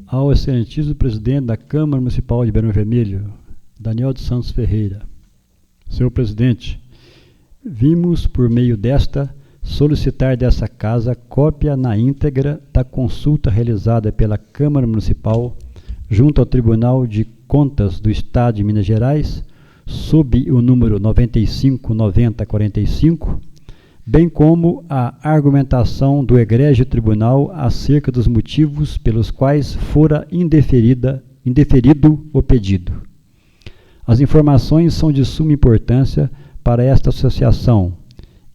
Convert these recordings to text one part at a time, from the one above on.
Ao excelentíssimo presidente da Câmara Municipal de Ribeirão Vermelho, Daniel dos Santos Ferreira. Senhor presidente, vimos por meio desta solicitar dessa casa cópia na íntegra da consulta realizada pela Câmara Municipal junto ao Tribunal de Contas do Estado de Minas Gerais, sob o número 959045, bem como a argumentação do egrégio tribunal acerca dos motivos pelos quais fora indeferido o pedido. As informações são de suma importância para esta associação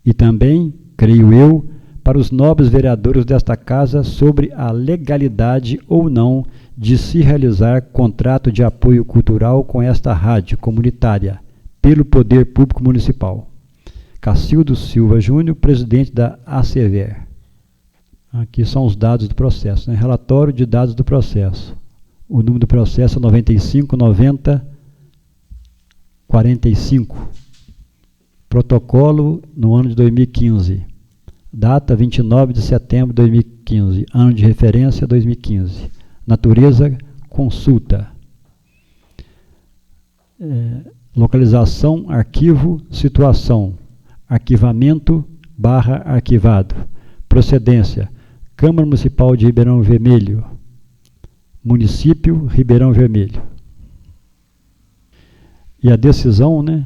e também, creio eu, para os nobres vereadores desta casa sobre a legalidade ou não de se realizar contrato de apoio cultural com esta rádio comunitária pelo Poder Público Municipal. Cacildo Silva Júnior, presidente da ACVER. Aqui são os dados do processo, né? Relatório de dados do processo. O número do processo é 959045. Protocolo no ano de 2015. Data 29 de setembro de 2015. Ano de referência 2015. Natureza, consulta. Localização, arquivo, situação. Arquivamento / arquivado. Procedência. Câmara Municipal de Ribeirão Vermelho. Município Ribeirão Vermelho. E a decisão, né?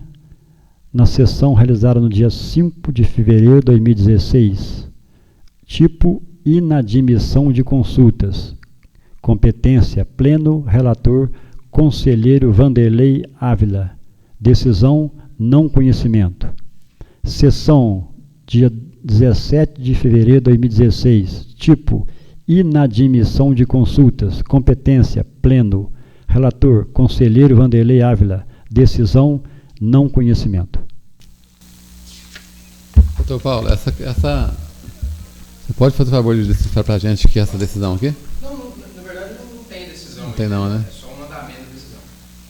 Na sessão realizada no dia 5 de fevereiro de 2016. Tipo, inadmissão de consultas. Competência, pleno, relator, conselheiro Vanderlei Ávila. Decisão, não conhecimento. Sessão, dia 17 de fevereiro de 2016. Tipo, inadmissão de consultas. Competência, pleno, relator, conselheiro Vanderlei Ávila. Decisão, não conhecimento. Doutor Paulo, essa você pode fazer o favor de decifrar para a gente que é essa decisão aqui? Não, na verdade não tem decisão. Não tem não, né? É só um mandamento da decisão.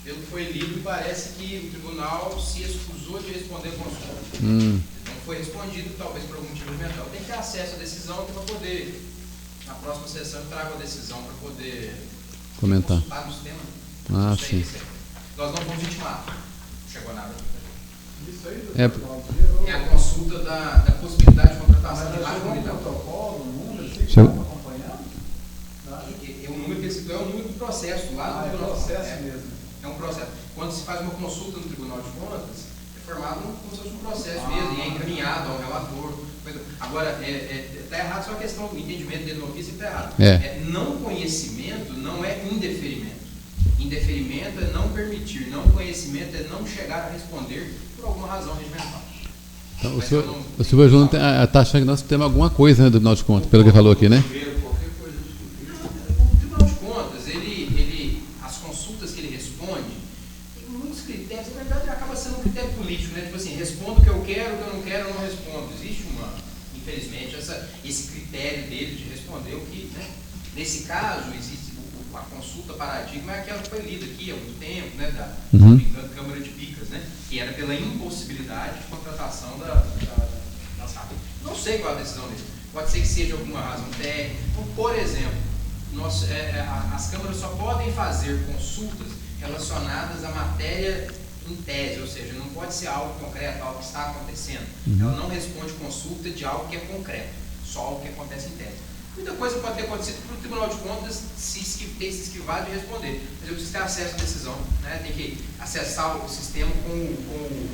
Pelo que foi lido, parece que o tribunal se excusou de responder a consulta. Não foi respondido, talvez por algum motivo mental. Tem que ter acesso à decisão para poder, na próxima sessão, traga a decisão para poder comentar consultar no sistema. Ah, sim. Nós não vamos intimar. Não chegou nada. Isso aí, é a consulta da possibilidade de contratação de rádio comunitária. Protocolo, número, assim, que estão acompanhando? O número que ele citou é o número do processo lá no tribunal. Processo mesmo. É um processo. Quando se faz uma consulta no Tribunal de Contas, é formado como se fosse um processo mesmo, e é encaminhado ao relator. Agora, está errado só a questão do entendimento dele no ofício, está errado. Não conhecimento não é indeferimento. Indeferimento é não permitir, não conhecimento é não chegar a responder por alguma razão regimental. Então, o senhor Júnior está achando que nós temos alguma coisa, né, do Tribunal de Contas, pelo que falou aqui, né? O Tribunal de Contas, as consultas que ele responde, tem muitos critérios, na verdade acaba sendo um critério político, né? Tipo assim, respondo o que eu quero, o que eu não quero, eu não respondo. Existe infelizmente, esse critério dele de responder o que, né? Nesse caso, existe a consulta paradigma, é aquela que foi lida aqui há muito tempo, né, da Câmara de Bicas, né, que era pela impossibilidade de contratação das rádios. Não sei qual é a decisão dele. Pode ser que seja alguma razão técnica. Por exemplo, as câmaras só podem fazer consultas relacionadas à matéria em tese, ou seja, não pode ser algo concreto, algo que está acontecendo. Ela não responde consulta de algo que é concreto, só algo que acontece em tese. Muita coisa pode ter acontecido para o Tribunal de Contas ter se esquivado de responder. Mas eu preciso ter acesso à decisão, né? Tem que acessar o sistema com o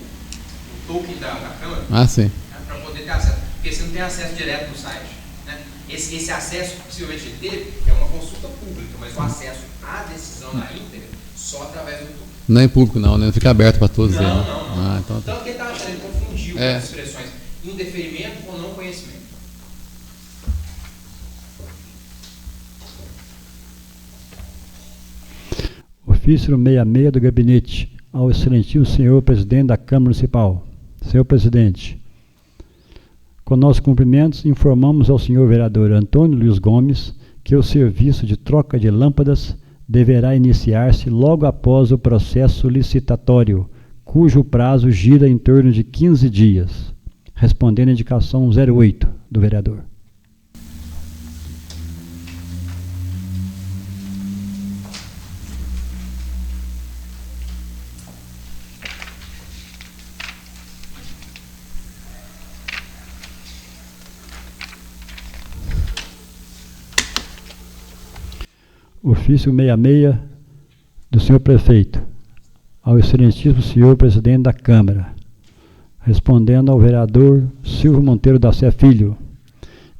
token da Câmara. Sim. Né? Para poder ter acesso. Porque você não tem acesso direto no site. Né? Esse acesso que possivelmente ele teve é uma consulta pública, mas o acesso à decisão na íntegra só através do token. Não é em público não, né? Não fica aberto para todos. Não. Então, tanto que ele está achando, ele confundiu as expressões indeferimento com não conhecimento. Ofício 66 do gabinete ao excelentíssimo senhor presidente da Câmara Municipal. Senhor presidente, com nossos cumprimentos, informamos ao senhor vereador Antônio Luiz Gomes que o serviço de troca de lâmpadas deverá iniciar-se logo após o processo licitatório, cujo prazo gira em torno de 15 dias, respondendo a indicação 08 do vereador. Ofício 66 do senhor prefeito, ao excelentíssimo senhor presidente da Câmara, respondendo ao vereador Silvio Monteiro da Sé Filho.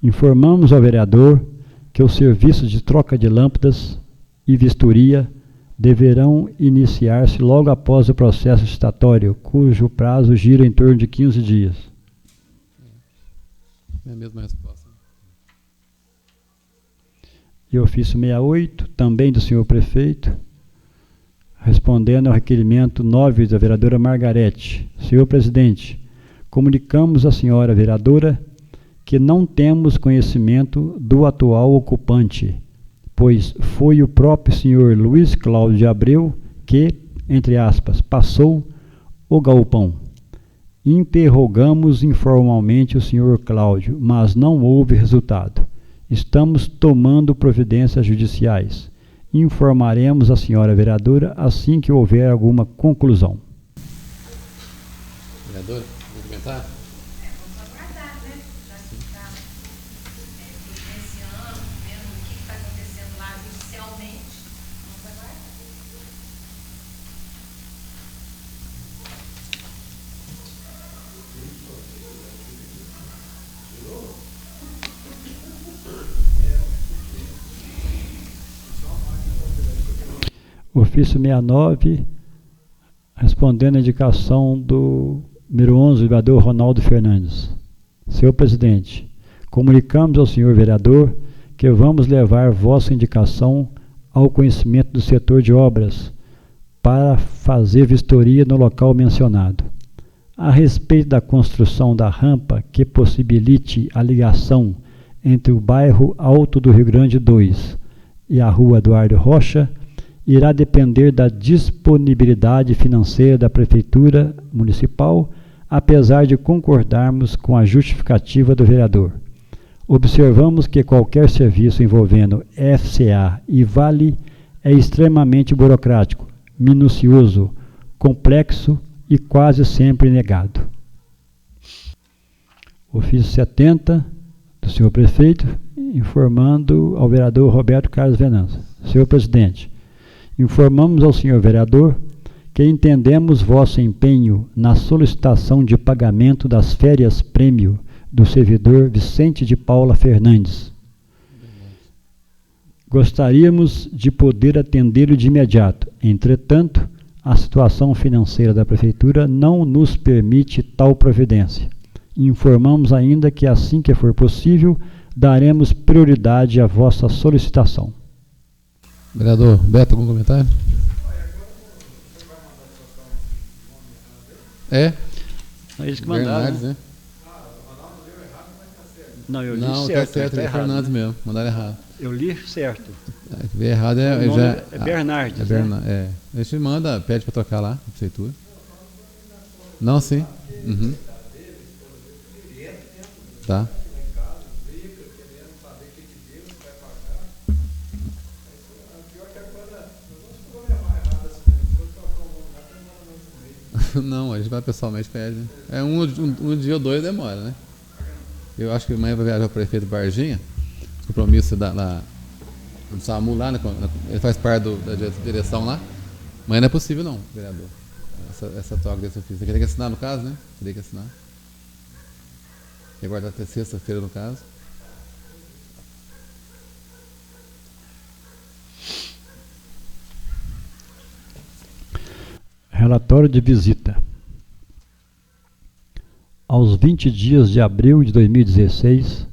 Informamos ao vereador que os serviços de troca de lâmpadas e vistoria deverão iniciar-se logo após o processo licitatório, cujo prazo gira em torno de 15 dias. É a mesma resposta. E ofício 68, também do senhor prefeito, respondendo ao requerimento 9 da vereadora Margarete. Senhor presidente, comunicamos à senhora vereadora que não temos conhecimento do atual ocupante, pois foi o próprio senhor Luiz Cláudio de Abreu que, entre aspas, passou o galpão. Interrogamos informalmente o senhor Cláudio, mas não houve resultado. Estamos tomando providências judiciais. Informaremos a senhora vereadora assim que houver alguma conclusão. Vereador, vamos comentar? Vamos aguardar, né? Já que está evidenciando, vendo o que está acontecendo lá judicialmente. Vamos aguardar. Ofício 69, respondendo à indicação do número 11, vereador Ronaldo Fernandes. Senhor presidente, comunicamos ao senhor vereador que vamos levar vossa indicação ao conhecimento do setor de obras para fazer vistoria no local mencionado. A respeito da construção da rampa que possibilite a ligação entre o bairro Alto do Rio Grande 2 e a rua Eduardo Rocha, irá depender da disponibilidade financeira da Prefeitura Municipal, apesar de concordarmos com a justificativa do vereador. Observamos que qualquer serviço envolvendo FCA e Vale é extremamente burocrático, minucioso, complexo e quase sempre negado. Ofício 70 do senhor prefeito, informando ao vereador Roberto Carlos Venança. Senhor presidente, informamos ao senhor vereador que entendemos vosso empenho na solicitação de pagamento das férias-prêmio do servidor Vicente de Paula Fernandes. Gostaríamos de poder atendê-lo de imediato. Entretanto, a situação financeira da Prefeitura não nos permite tal providência. Informamos ainda que, assim que for possível, daremos prioridade à vossa solicitação. Vereador Beto, algum comentário? É? É isso que mandaram, Bernardes, né? Não, eu li Não, certo. tá certo, é Fernandes mesmo, mandaram errado. Eu li certo. É, que veio errado O nome já. é Bernardes, É, é. A gente manda, pede para trocar lá, na prefeitura. Não, sim. Uhum. Tá. Não, a gente vai pessoalmente pede, né? É um dia ou dois demora, né? Eu acho que amanhã vai viajar o prefeito Varginha, compromisso lá no SAMU lá, né? Ele faz parte da direção lá. Amanhã não é possível não, vereador. Essa troca desse ofício. Você tem que assinar no caso, né? Teria que assinar. E aguardar até sexta-feira no caso. Relatório de visita. Aos 20 dias de abril de 2016,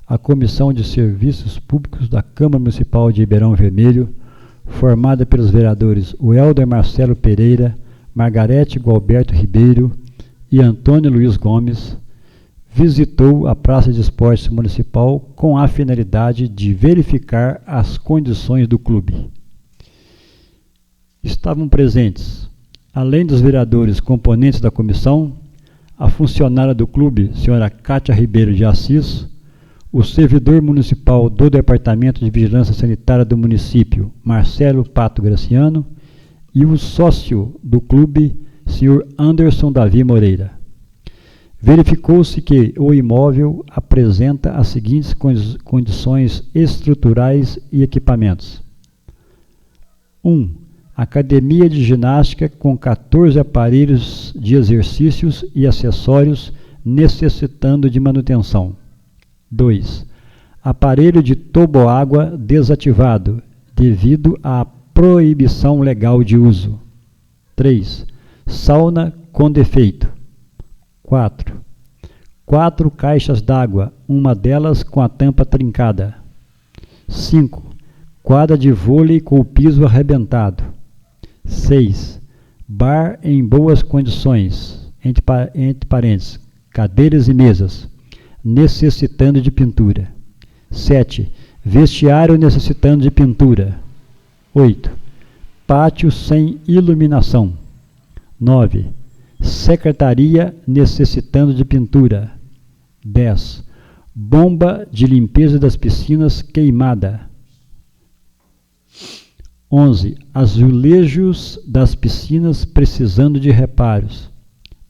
a Comissão de Serviços Públicos da Câmara Municipal de Ribeirão Vermelho, formada pelos vereadores Welder Marcelo Pereira, Margarete Gualberto Ribeiro e Antônio Luiz Gomes, visitou a Praça de Esportes Municipal com a finalidade de verificar as condições do clube. Estavam presentes, além dos vereadores componentes da comissão, a funcionária do clube, senhora Cátia Ribeiro de Assis, o servidor municipal do Departamento de Vigilância Sanitária do município, Marcelo Pato Graciano, e o sócio do clube, senhor Anderson Davi Moreira. Verificou-se que o imóvel apresenta as seguintes condições estruturais e equipamentos: 1. Academia de ginástica com 14 aparelhos de exercícios e acessórios necessitando de manutenção. 2. Aparelho de toboágua desativado, devido à proibição legal de uso. 3. Sauna com defeito. 4. 4 caixas d'água, uma delas com a tampa trincada. 5. Quadra de vôlei com o piso arrebentado. 6. Bar em boas condições, entre parênteses, cadeiras e mesas, necessitando de pintura. 7. Vestiário necessitando de pintura. 8. Pátio sem iluminação. 9. Secretaria necessitando de pintura. 10. Bomba de limpeza das piscinas queimada. 11. Azulejos das piscinas precisando de reparos.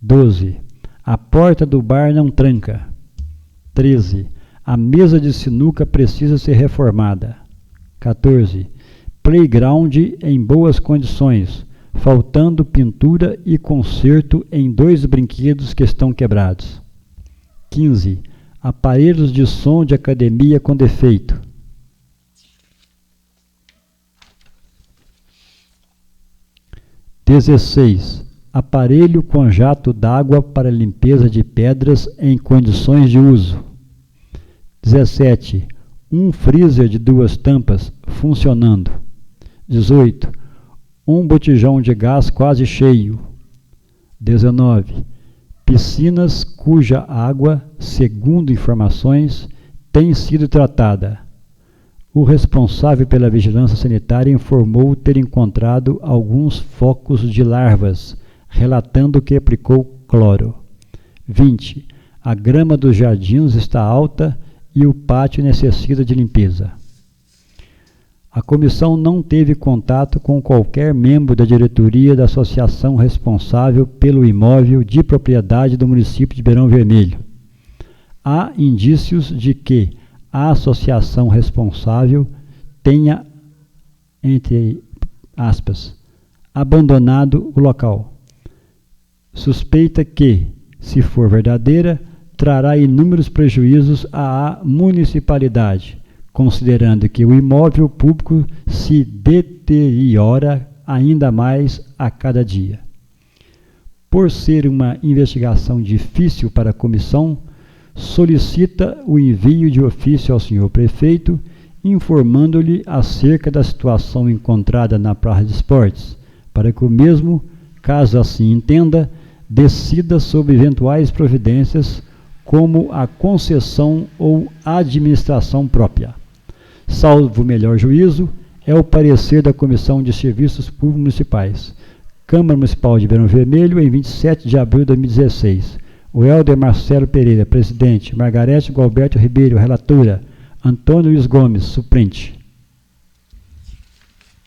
12. A porta do bar não tranca. 13. A mesa de sinuca precisa ser reformada. 14. Playground em boas condições, faltando pintura e conserto em 2 brinquedos que estão quebrados. 15. Aparelhos de som de academia com defeito. 16. Aparelho com jato d'água para limpeza de pedras em condições de uso. 17. Um freezer de 2 tampas funcionando. 18. Um botijão de gás quase cheio. 19. Piscinas cuja água, segundo informações, tem sido tratada. O responsável pela vigilância sanitária informou ter encontrado alguns focos de larvas, relatando que aplicou cloro. 20. A grama dos jardins está alta e o pátio necessita de limpeza. A comissão não teve contato com qualquer membro da diretoria da associação responsável pelo imóvel de propriedade do município de Ribeirão Vermelho. Há indícios de que a associação responsável tenha, entre aspas, abandonado o local. Suspeita que, se for verdadeira, trará inúmeros prejuízos à municipalidade, considerando que o imóvel público se deteriora ainda mais a cada dia. Por ser uma investigação difícil para a comissão, solicita o envio de ofício ao senhor prefeito, informando-lhe acerca da situação encontrada na praça de esportes, para que o mesmo, caso assim entenda, decida sobre eventuais providências, como a concessão ou administração própria. Salvo melhor juízo, é o parecer da Comissão de Serviços Públicos Municipais. Câmara Municipal de Ribeirão Vermelho, em 27 de abril de 2016. O Helder Marcelo Pereira, presidente. Margarete Gualberto Ribeiro, relatora. Antônio Luiz Gomes, suplente.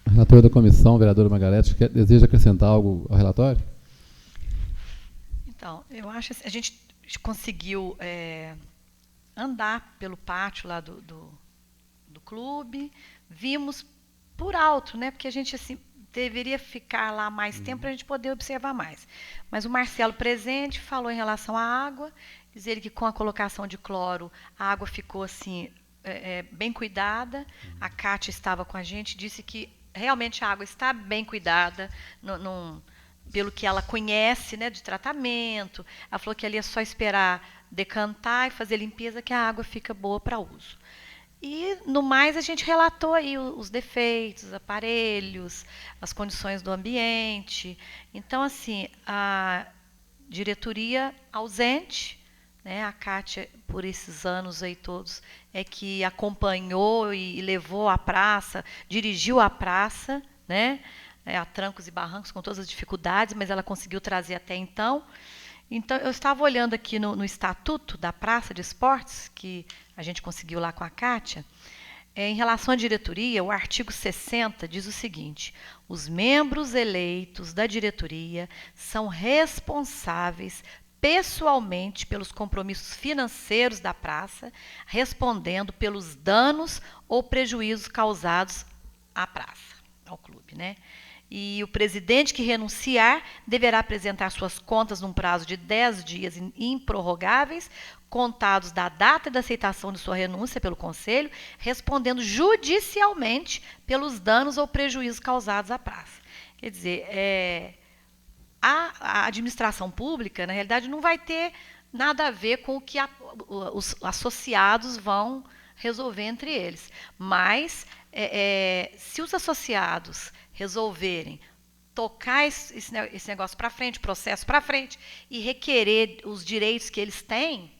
Relatora da comissão, vereadora Margarete, deseja acrescentar algo ao relatório? Então, eu acho que a gente conseguiu andar pelo pátio lá do clube, vimos por alto, né? Porque a gente assim deveria ficar lá mais tempo para a gente poder observar mais. Mas o Marcelo presente falou em relação à água, dizer que com a colocação de cloro a água ficou assim bem cuidada. A Cátia estava com a gente, disse que realmente a água está bem cuidada, pelo que ela conhece, né, de tratamento. Ela falou que ali é só esperar decantar e fazer limpeza que a água fica boa para uso. E, no mais, a gente relatou aí os defeitos, os aparelhos, as condições do ambiente. Então, assim, a diretoria ausente, né, a Cátia, por esses anos aí todos, é que acompanhou e levou a praça, dirigiu a praça, né, a trancos e barrancos, com todas as dificuldades, mas ela conseguiu trazer até então. Então, eu estava olhando aqui no estatuto da Praça de Esportes, que a gente conseguiu lá com a Cátia. Em relação à diretoria, o artigo 60 diz o seguinte: os membros eleitos da diretoria são responsáveis pessoalmente pelos compromissos financeiros da praça, respondendo pelos danos ou prejuízos causados à praça. ao clube, né? E o presidente que renunciar deverá apresentar suas contas num prazo de 10 dias improrrogáveis, contados da data da aceitação de sua renúncia pelo Conselho, respondendo judicialmente pelos danos ou prejuízos causados à praça. Quer dizer, a administração pública, na realidade, não vai ter nada a ver com o que os associados vão resolver entre eles. Mas, se os associados resolverem tocar esse negócio para frente, processo para frente, e requerer os direitos que eles têm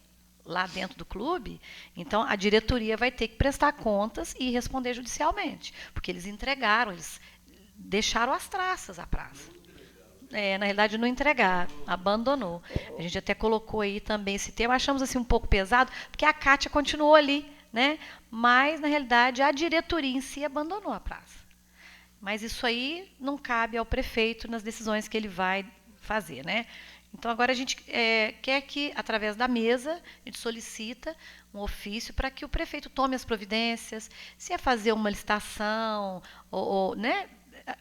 lá dentro do clube, então a diretoria vai ter que prestar contas e responder judicialmente, porque eles entregaram, eles deixaram as traças à praça. Na realidade, não entregaram, abandonou. A gente até colocou aí também esse tema, achamos assim um pouco pesado, porque a Cátia continuou ali, né? Mas, na realidade, a diretoria em si abandonou a praça. Mas isso aí não cabe ao prefeito nas decisões que ele vai fazer, né? Então, agora a gente quer que, através da mesa, a gente solicita um ofício para que o prefeito tome as providências, se é fazer uma licitação, né?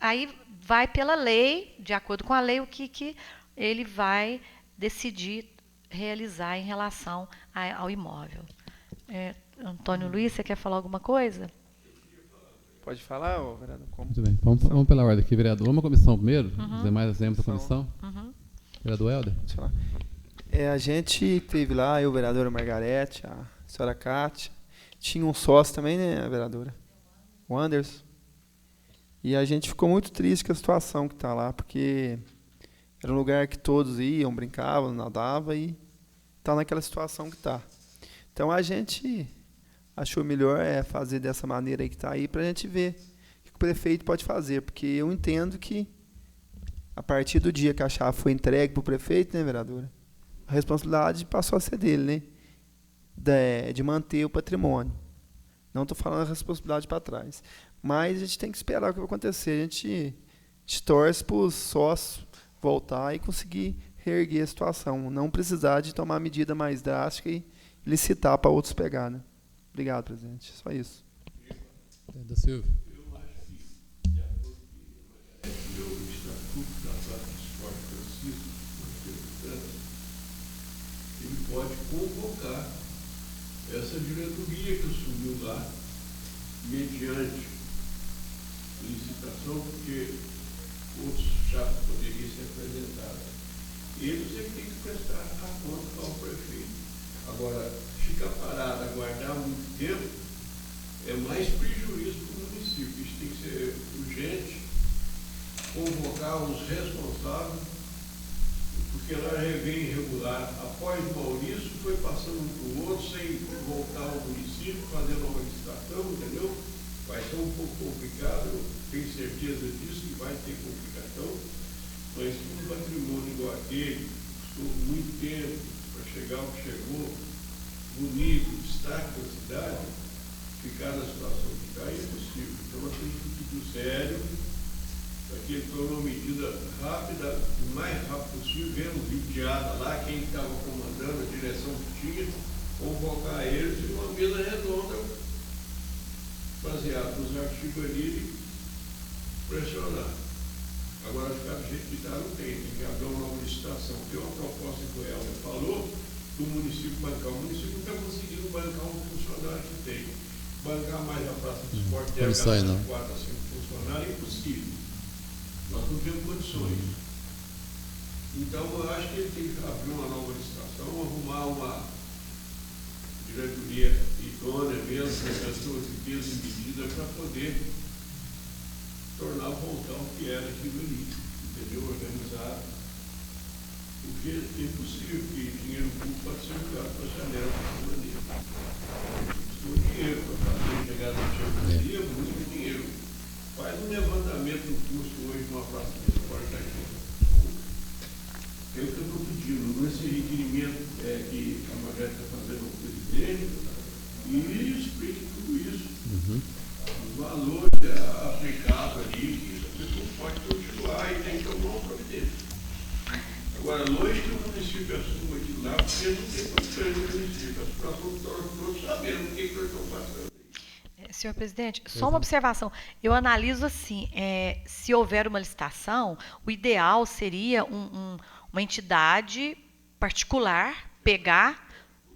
Aí vai pela lei, de acordo com a lei, o que ele vai decidir realizar em relação ao imóvel. Antônio Luiz, você quer falar alguma coisa? Pode falar, vereador? Muito bem. Vamos pela ordem aqui, vereador. Vamos à comissão primeiro, os demais membros da comissão. Vereador Helder. A gente teve lá, eu, vereadora Margarete, a senhora Cátia, tinha um sócio também, né, vereadora? O Anderson. E a gente ficou muito triste com a situação que está lá, porque era um lugar que todos iam, brincavam, nadavam e está naquela situação que está. Então a gente achou melhor fazer dessa maneira aí que está aí, para a gente ver o que o prefeito pode fazer, porque eu entendo que a partir do dia que a chave foi entregue para o prefeito, né, vereadora, a responsabilidade passou a ser dele, né, de manter o patrimônio. Não estou falando a responsabilidade para trás. Mas a gente tem que esperar o que vai acontecer. A gente torce para os sócios voltar e conseguir reerguer a situação. Não precisar de tomar medida mais drástica e licitar para outros pegar, né? Obrigado, presidente. Só isso. Da Silvia. Eu acho que, de acordo com o Estatuto da Praça do Esporte Francisco, ele pode convocar essa diretoria que assumiu lá, mediante licitação, porque outros chatos poderiam ser apresentados. Eles é que têm que prestar a conta ao prefeito. Agora, ficar parado, aguardar muito tempo, é mais prejuízo para o município. Isso tem que ser urgente, convocar os responsáveis, porque lá vem irregular. Após o Maurício, foi passando para o outro, sem voltar ao município, fazendo uma licitação, entendeu? Vai ser um pouco complicado, eu tenho certeza disso, que vai ter complicação, mas um patrimônio igual aquele, custou muito tempo para chegar ao que chegou, bonito, destaque da cidade, ficar na situação que está é impossível. Então nós temos que tudo sério, para que ele tome uma medida rápida, o mais rápido possível, vendo videada lá, quem estava comandando, a direção que tinha, convocar eles em uma mesa redonda, baseado nos artigos ali, pressionar. Agora, ficar do jeito que está, não tem que haver uma nova licitação. Tem uma proposta que o Helder falou, do município bancar. O município não está conseguindo bancar um funcionário que tem. Bancar mais a Praça do Esporte, deve gastar 4 a 5 funcionários, é impossível. Nós não temos condições. Então, eu acho que ele tem que abrir uma nova licitação, arrumar uma diretoria idônea mesmo, com pessoas de peso e medida, para poder tornar voltar o que era aquilo ali, entendeu? Organizado. Porque é impossível que dinheiro público pode ser jogado para a janela dessa maneira. Custou dinheiro para fazer chegar na diretoria, muito dinheiro. Faz um levantamento do custo hoje de uma praça de esporte aqui. É o que eu estou pedindo, nesse requerimento que a Margarete está fazendo ao presidente, e explique tudo isso. Os valores aplicados ali, que isso a pessoa pode continuar e tem que tomar uma providência. Agora, longe que o município assuma aquilo lá, porque não tem condições do município. As pessoas estão todos sabendo o que eles estão passando. Senhor presidente, só uma observação. Eu analiso assim, se houver uma licitação, o ideal seria uma entidade particular pegar,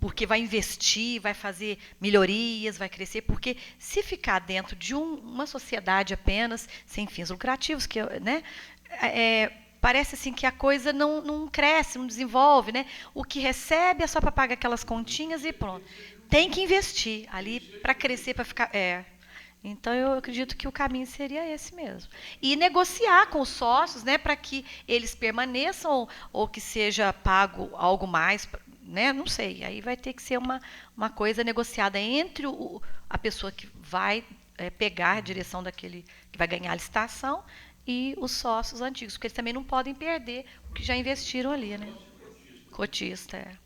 porque vai investir, vai fazer melhorias, vai crescer, porque se ficar dentro de uma sociedade apenas, sem fins lucrativos, né, parece assim que a coisa não cresce, não desenvolve, né? O que recebe é só para pagar aquelas continhas e pronto. Tem que investir ali para crescer, para ficar. Então eu acredito que o caminho seria esse mesmo. E negociar com os sócios, né, para que eles permaneçam ou que seja pago algo mais, né? Não sei. Aí vai ter que ser uma coisa negociada entre a pessoa que vai pegar a direção daquele que vai ganhar a licitação e os sócios antigos, porque eles também não podem perder o que já investiram ali, né? Cotista,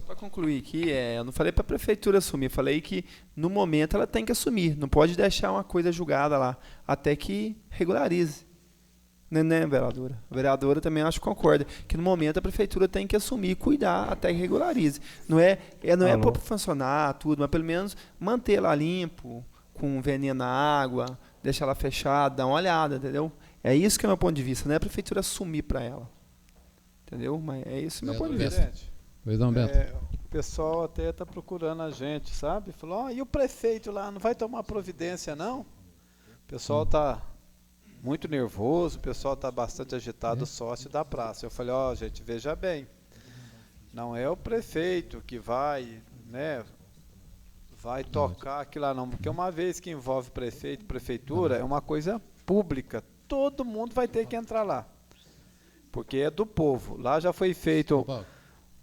Para concluir aqui, eu não falei para a prefeitura assumir, falei que no momento ela tem que assumir, não pode deixar uma coisa julgada lá, até que regularize. Né, vereadora? A vereadora também acho que concorda, que no momento a prefeitura tem que assumir e cuidar até que regularize. Não é para funcionar tudo, mas pelo menos manter lá limpo, com veneno na água, deixar ela fechada, dar uma olhada, entendeu? É isso que é o meu ponto de vista, não é a prefeitura assumir para ela. Entendeu? Mas é isso o meu ponto de vista. Pois não, Beto. O pessoal até está procurando a gente, sabe? Falou, e o prefeito lá, não vai tomar providência, não? O pessoal está muito nervoso, o pessoal está bastante agitado, sócio da praça. Eu falei, gente, veja bem, não é o prefeito que vai, né, vai tocar aquilo lá não, porque uma vez que envolve prefeito, prefeitura, é uma coisa pública, todo mundo vai ter que entrar lá, porque é do povo. Lá já foi feito,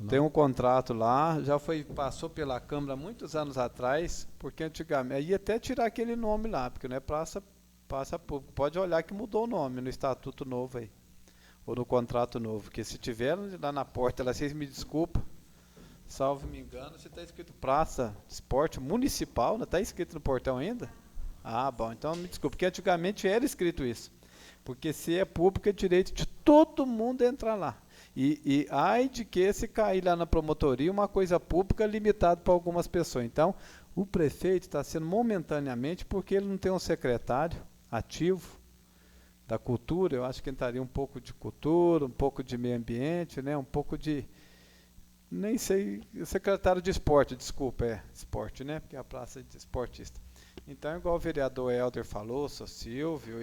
tem um contrato lá, passou pela Câmara muitos anos atrás, porque antigamente, ia até tirar aquele nome lá, porque não é praça pública, pode olhar que mudou o nome no estatuto novo aí, ou no contrato novo, porque se tiver lá na porta, vocês me desculpam, salvo me engano, se está escrito Praça de Esporte Municipal, não está escrito no portão ainda? Bom, então me desculpe, porque antigamente era escrito isso. Porque se é público, é direito de todo mundo entrar lá. E ai de que se cair lá na promotoria uma coisa pública limitada para algumas pessoas. Então, o prefeito está sendo momentaneamente, porque ele não tem um secretário ativo da cultura, eu acho que entraria um pouco de cultura, um pouco de meio ambiente, né, um pouco de... Nem sei, secretário de esporte, desculpa, esporte, né? Porque é a praça de esportista. Então, igual o vereador Helder falou, o Silvio,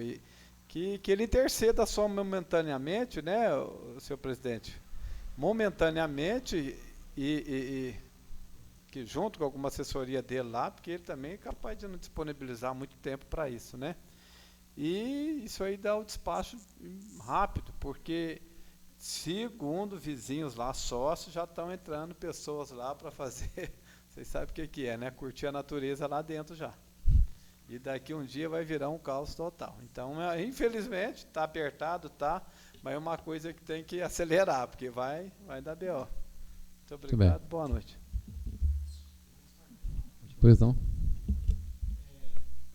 que ele interceda só momentaneamente, né, senhor presidente? Momentaneamente e que junto com alguma assessoria dele lá, porque ele também é capaz de não disponibilizar muito tempo para isso, né? E isso aí dá o despacho rápido, porque... Segundo vizinhos lá, sócios, já estão entrando pessoas lá para fazer, vocês sabem o que é, né? Curtir a natureza lá dentro já. E daqui um dia vai virar um caos total. Então, infelizmente, está apertado, mas é uma coisa que tem que acelerar, porque vai dar BO. Muito obrigado, boa noite. Pois não.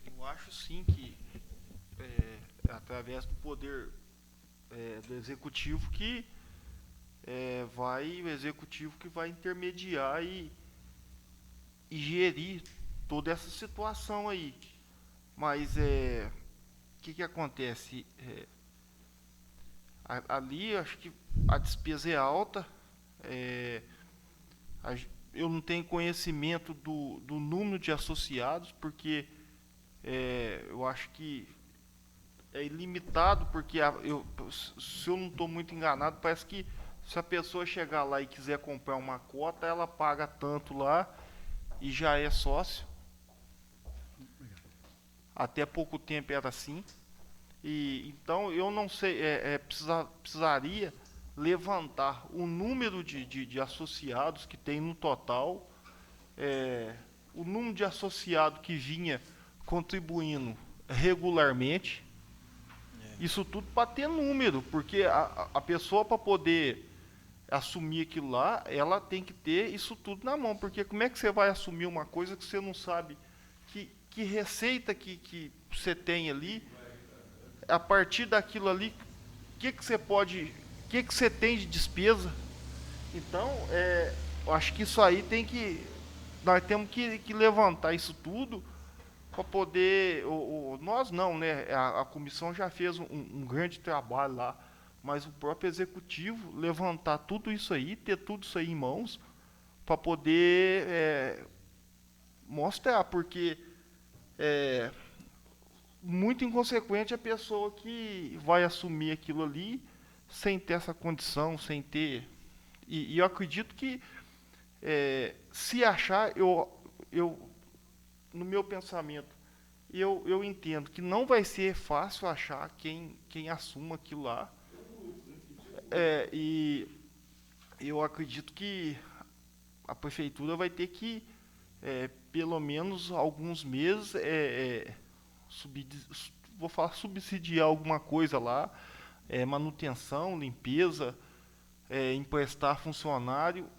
Eu acho sim que, através do poder... do executivo que o executivo que vai intermediar e gerir toda essa situação aí. Mas o que acontece? Ali acho que a despesa é alta, eu não tenho conhecimento do número de associados, porque eu acho que é ilimitado, porque se eu não estou muito enganado, parece que se a pessoa chegar lá e quiser comprar uma cota, ela paga tanto lá e já é sócio. Até pouco tempo era assim. Então eu não sei, precisaria levantar o número de associados que tem no total, o número de associados que vinha contribuindo regularmente. Isso tudo para ter número, porque a pessoa, para poder assumir aquilo lá, ela tem que ter isso tudo na mão, porque como é que você vai assumir uma coisa que você não sabe que receita que você tem ali, a partir daquilo ali, o que você tem de despesa? Então, eu acho que isso aí nós temos que levantar isso tudo para poder, nós não, né? A comissão já fez um grande trabalho lá, mas o próprio executivo levantar tudo isso aí, ter tudo isso aí em mãos, para poder mostrar, porque muito inconsequente a pessoa que vai assumir aquilo ali sem ter essa condição, sem ter... E eu acredito que, se achar, no meu pensamento, eu entendo que não vai ser fácil achar quem assuma aquilo lá. E eu acredito que a prefeitura vai ter que, pelo menos alguns meses, subsidiar alguma coisa lá, manutenção, limpeza, emprestar funcionário,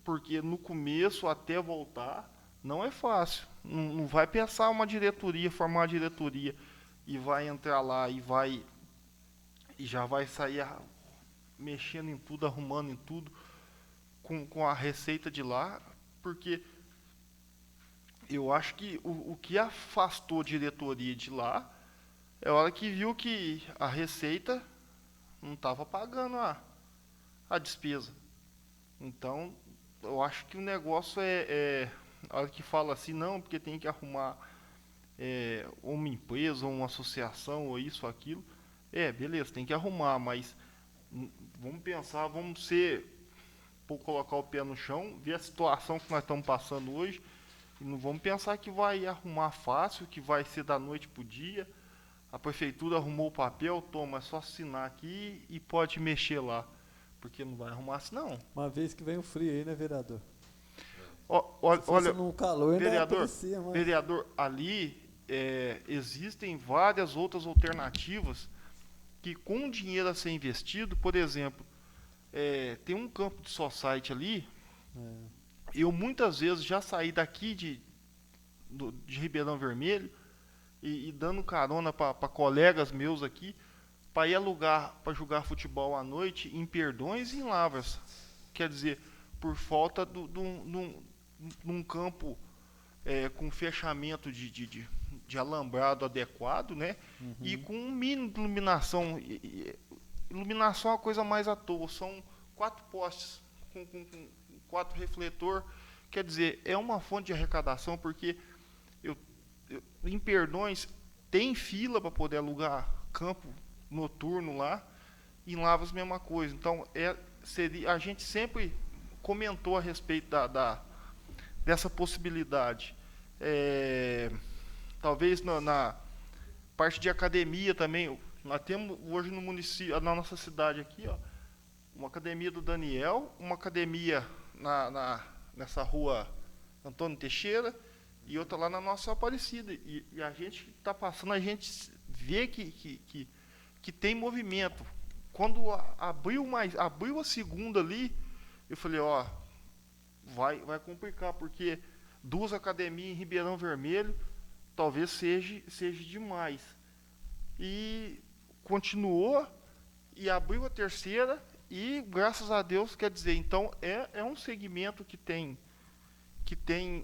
porque no começo, até voltar, não é fácil. Não vai pensar uma diretoria, formar uma diretoria e vai entrar lá e já vai sair mexendo em tudo, arrumando em tudo com a receita de lá, porque eu acho que o que afastou a diretoria de lá é a hora que viu que a receita não estava pagando a despesa. Então, eu acho que o negócio a hora que fala assim, não, porque tem que arrumar uma empresa, ou uma associação, ou isso, ou aquilo. Beleza, tem que arrumar, mas vamos pensar, colocar o pé no chão, ver a situação que nós estamos passando hoje, e não vamos pensar que vai arrumar fácil, que vai ser da noite para o dia. A prefeitura arrumou o papel, toma, é só assinar aqui e pode mexer lá, porque não vai arrumar assim, não. Uma vez que vem o frio aí, né, vereador? Olha, no calor, vereador, ali existem várias outras alternativas que, com dinheiro a ser investido, por exemplo, tem um campo de society ali. Eu muitas vezes já saí daqui de Ribeirão Vermelho e dando carona para colegas meus aqui para ir alugar, para jogar futebol à noite em Perdões e em Lavras. Quer dizer, por falta de um campo com fechamento de alambrado adequado, né? Uhum. E com um mínimo de iluminação. Iluminação é uma coisa mais à toa. São 4 postes com 4 refletores. Quer dizer, é uma fonte de arrecadação, porque em Perdões tem fila para poder alugar campo noturno lá. Em Lavras, mesma coisa. Então, a gente sempre comentou a respeito dessa possibilidade. Talvez na parte de academia também. Nós temos hoje no município, na nossa cidade aqui, uma academia do Daniel, uma academia nessa rua Antônio Teixeira e outra lá na nossa Aparecida. E a gente está passando, a gente vê que tem movimento. Quando abriu a segunda ali, eu falei, vai complicar, porque 2 academias em Ribeirão Vermelho talvez seja demais. E continuou e abriu a terceira e, graças a Deus, quer dizer, então é um segmento que tem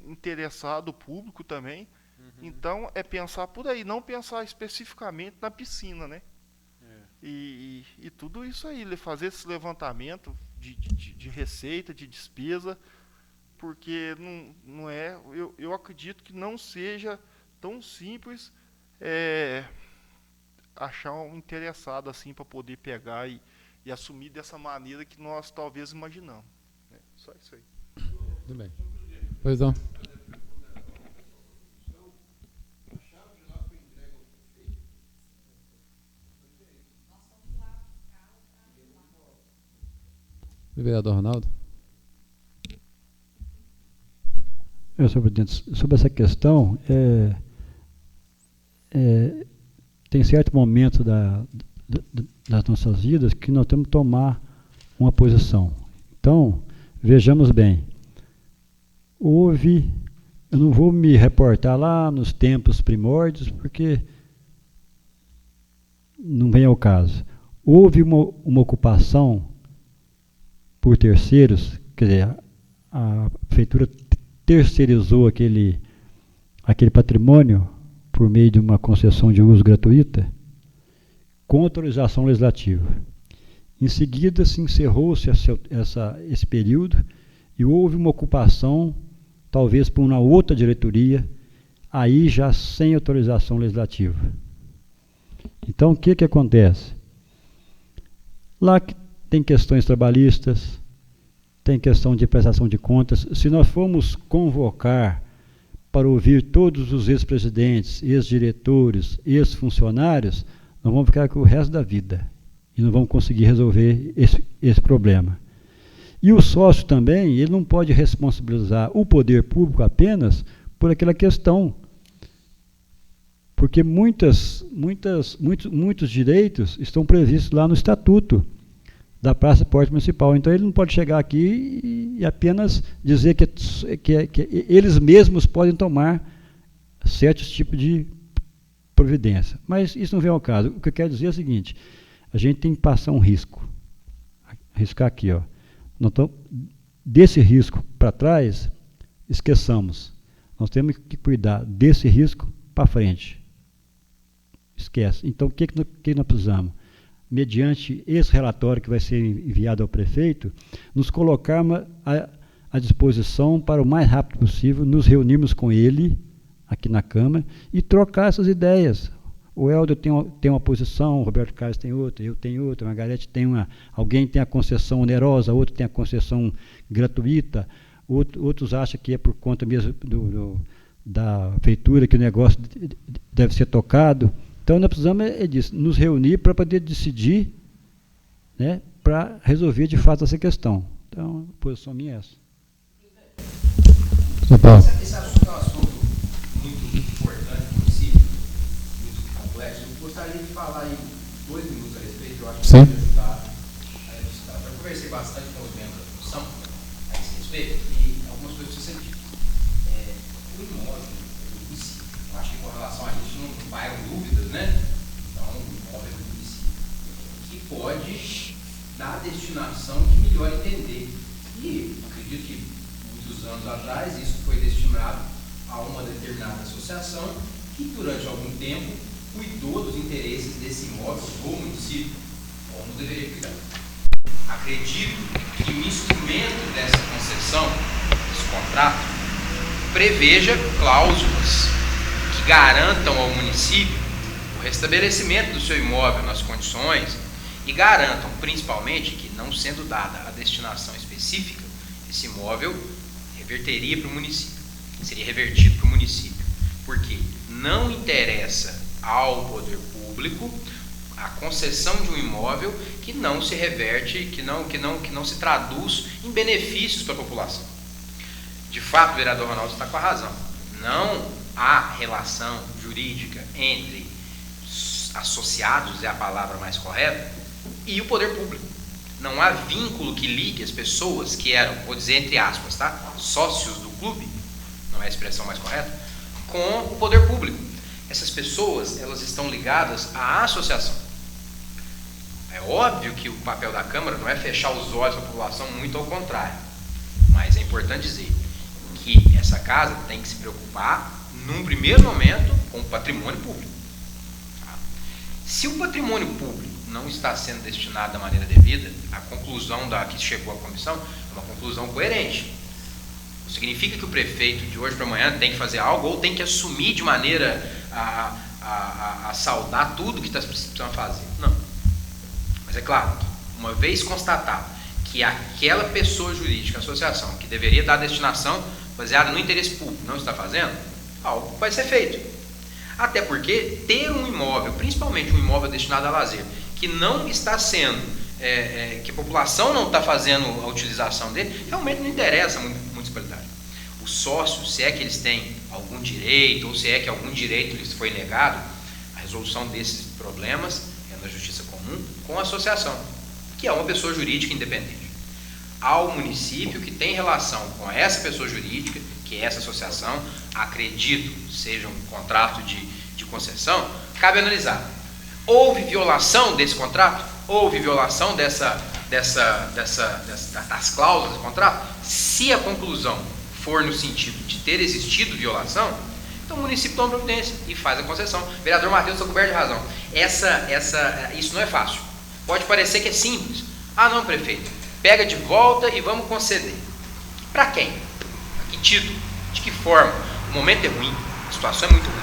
interessado o público também. Uhum. Então é pensar por aí, não pensar especificamente na piscina, né? E tudo isso aí, fazer esse levantamento de receita, de despesa, porque não é, eu acredito que não seja tão simples achar um interessado assim para poder pegar e assumir dessa maneira que nós talvez imaginamos. Só isso aí. Tudo bem. Pois não. Vereador Ronaldo. Sobre essa questão, tem certo momento das nossas vidas que nós temos que tomar uma posição. Então, vejamos bem. Eu não vou me reportar lá nos tempos primórdios, porque não vem ao caso. Houve uma ocupação por terceiros, quer dizer, a prefeitura terceirizou aquele patrimônio por meio de uma concessão de uso gratuita, com autorização legislativa. Em seguida, se encerrou-se esse período e houve uma ocupação, talvez por uma outra diretoria, aí já sem autorização legislativa. Então, o que acontece? Lá tem questões trabalhistas, tem questão de prestação de contas. Se nós formos convocar para ouvir todos os ex-presidentes, ex-diretores, ex-funcionários, nós vamos ficar com o resto da vida e não vamos conseguir resolver esse problema. E o sócio também, ele não pode responsabilizar o poder público apenas por aquela questão, porque muitos direitos estão previstos lá no Estatuto da Praça e Porte Municipal. Então ele não pode chegar aqui e apenas dizer que eles mesmos podem tomar certos tipos de providência. Mas isso não vem ao caso. O que eu quero dizer é o seguinte: a gente tem que passar um risco. Arriscar aqui, ó. Desse risco para trás, esqueçamos. Nós temos que cuidar desse risco para frente. Esquece. Então, o que nós precisamos? Mediante esse relatório que vai ser enviado ao prefeito, nos colocarmos à disposição para o mais rápido possível, nos reunirmos com ele, aqui na Câmara, e trocar essas ideias. O Helder tem uma posição, o Roberto Carlos tem outra, eu tenho outra, a Margarete tem uma, alguém tem a concessão onerosa, outro tem a concessão gratuita, outros acham que é por conta mesmo da feitura que o negócio deve ser tocado. Então, nós precisamos disso, nos reunir para poder decidir, né, para resolver de fato essa questão. Então, a posição minha é essa. Esse assunto é um assunto muito importante para o município, muito complexo. Eu gostaria de falar aí 2 minutos a respeito, eu acho que Sim. pode ajudar a elucidar. Eu conversei bastante com os membros da comissão a esse respeito e algumas coisas que você disse. O imóvel, eu acho que com relação a isso não pairam dúvidas, né? Então, o imóvel do município, que pode dar a destinação que melhor entender. E acredito que muitos anos atrás isso foi destinado a uma determinada associação que durante algum tempo cuidou dos interesses desse imóvel do município, como deveria cuidar. Acredito que o instrumento dessa concessão, desse contrato, preveja cláusulas que garantam ao município o restabelecimento do seu imóvel nas condições e garantam, principalmente, que não sendo dada a destinação específica, esse imóvel reverteria para o município, seria revertido para o município, porque não interessa ao poder público a concessão de um imóvel que não se reverte, que não se traduz em benefícios para a população. De fato, o vereador Ronaldo está com a razão. Não há relação jurídica entre associados, é a palavra mais correta, e o poder público. Não há vínculo que ligue as pessoas que eram, vou dizer entre aspas, tá? Sócios do clube, não é a expressão mais correta, com o poder público. Essas pessoas, elas estão ligadas à associação. É óbvio que o papel da Câmara não é fechar os olhos da população, muito ao contrário. Mas é importante dizer que essa casa tem que se preocupar, num primeiro momento, com o patrimônio público. Tá? Se o patrimônio público não está sendo destinado da maneira devida, a conclusão que chegou à comissão é uma conclusão coerente. Não significa que o prefeito de hoje para amanhã tem que fazer algo ou tem que assumir de maneira a saudar tudo que está precisando fazer. Não. Mas é claro, uma vez constatado que aquela pessoa jurídica, associação, que deveria dar destinação baseada no interesse público, não está fazendo, algo vai ser feito. Até porque ter um imóvel, principalmente um imóvel destinado a lazer, que não está sendo, que a população não está fazendo a utilização dele, realmente não interessa a municipalidade. Os sócios, se é que eles têm algum direito, ou se é que algum direito lhes foi negado, a resolução desses problemas é na justiça comum com a associação, que é uma pessoa jurídica independente. Ao município que tem relação com essa pessoa jurídica, que é essa associação, acredito seja um contrato de concessão, cabe analisar. Houve violação desse contrato? Houve violação das cláusulas do contrato? Se a conclusão for no sentido de ter existido violação, Então o município toma providência e faz a concessão. Vereador Matheus está coberto de razão. Isso não é fácil. Pode parecer que é simples. Ah, não, prefeito, pega de volta e vamos conceder. Para quem? A que título? De que forma? O momento é ruim, a situação é muito ruim.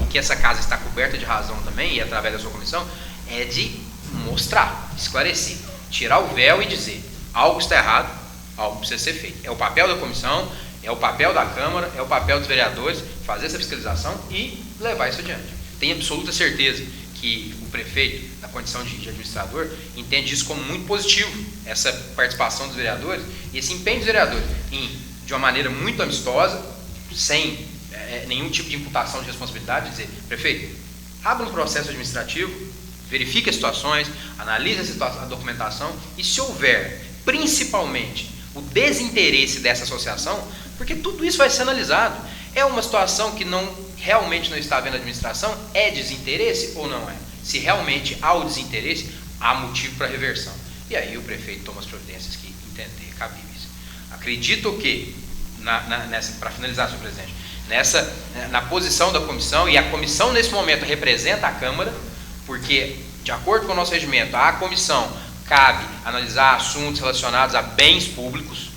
O que essa casa está coberta de razão também, e através da sua comissão, é de mostrar, esclarecer, tirar o véu e dizer, algo está errado, algo precisa ser feito. É o papel da comissão, é o papel da Câmara, é o papel dos vereadores, fazer essa fiscalização e levar isso adiante. Tenho absoluta certeza que o prefeito, na condição de administrador, entende isso como muito positivo, essa participação dos vereadores e esse empenho dos vereadores de uma maneira muito amistosa, sem nenhum tipo de imputação de responsabilidade, dizer, prefeito, abra um processo administrativo, verifique as situações, analise a documentação e, se houver, principalmente, o desinteresse dessa associação, porque tudo isso vai ser analisado. É uma situação que realmente não está havendo administração? É desinteresse ou não é? Se realmente há o desinteresse, há motivo para reversão. E aí o prefeito toma as providências que entender cabíveis. Acredito que, para finalizar, senhor presidente, na posição da comissão, e a comissão nesse momento representa a Câmara, porque, de acordo com o nosso regimento, à comissão cabe analisar assuntos relacionados a bens públicos.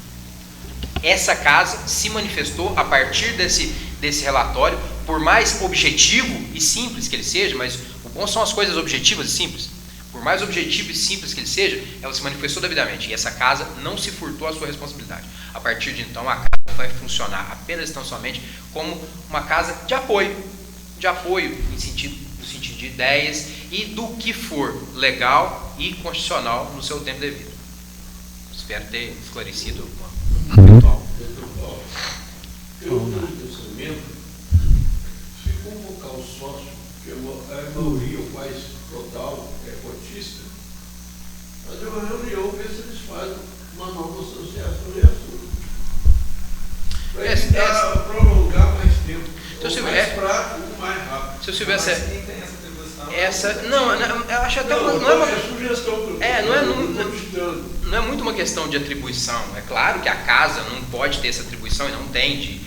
Essa casa se manifestou a partir desse relatório, por mais objetivo e simples que ele seja, mas o bom são as coisas objetivas e simples. Por mais objetivo e simples que ele seja, ela se manifestou devidamente. E essa casa não se furtou à sua responsabilidade. A partir de então, a casa vai funcionar apenas e tão somente como uma casa de apoio no sentido de ideias e do que for legal e constitucional no seu tempo devido. Espero ter esclarecido o eventual. Eu no pensamento, se convocar o sócio, que a maioria, o mais total, é cotista, fazer uma reunião, ver se eles fazem uma nova associação e assunto. Para prolongar mais tempo. Mais prático, mais rápido. Se eu tivesse eu acho até não é muito uma questão de atribuição. É claro que a casa não pode ter essa atribuição e não tem de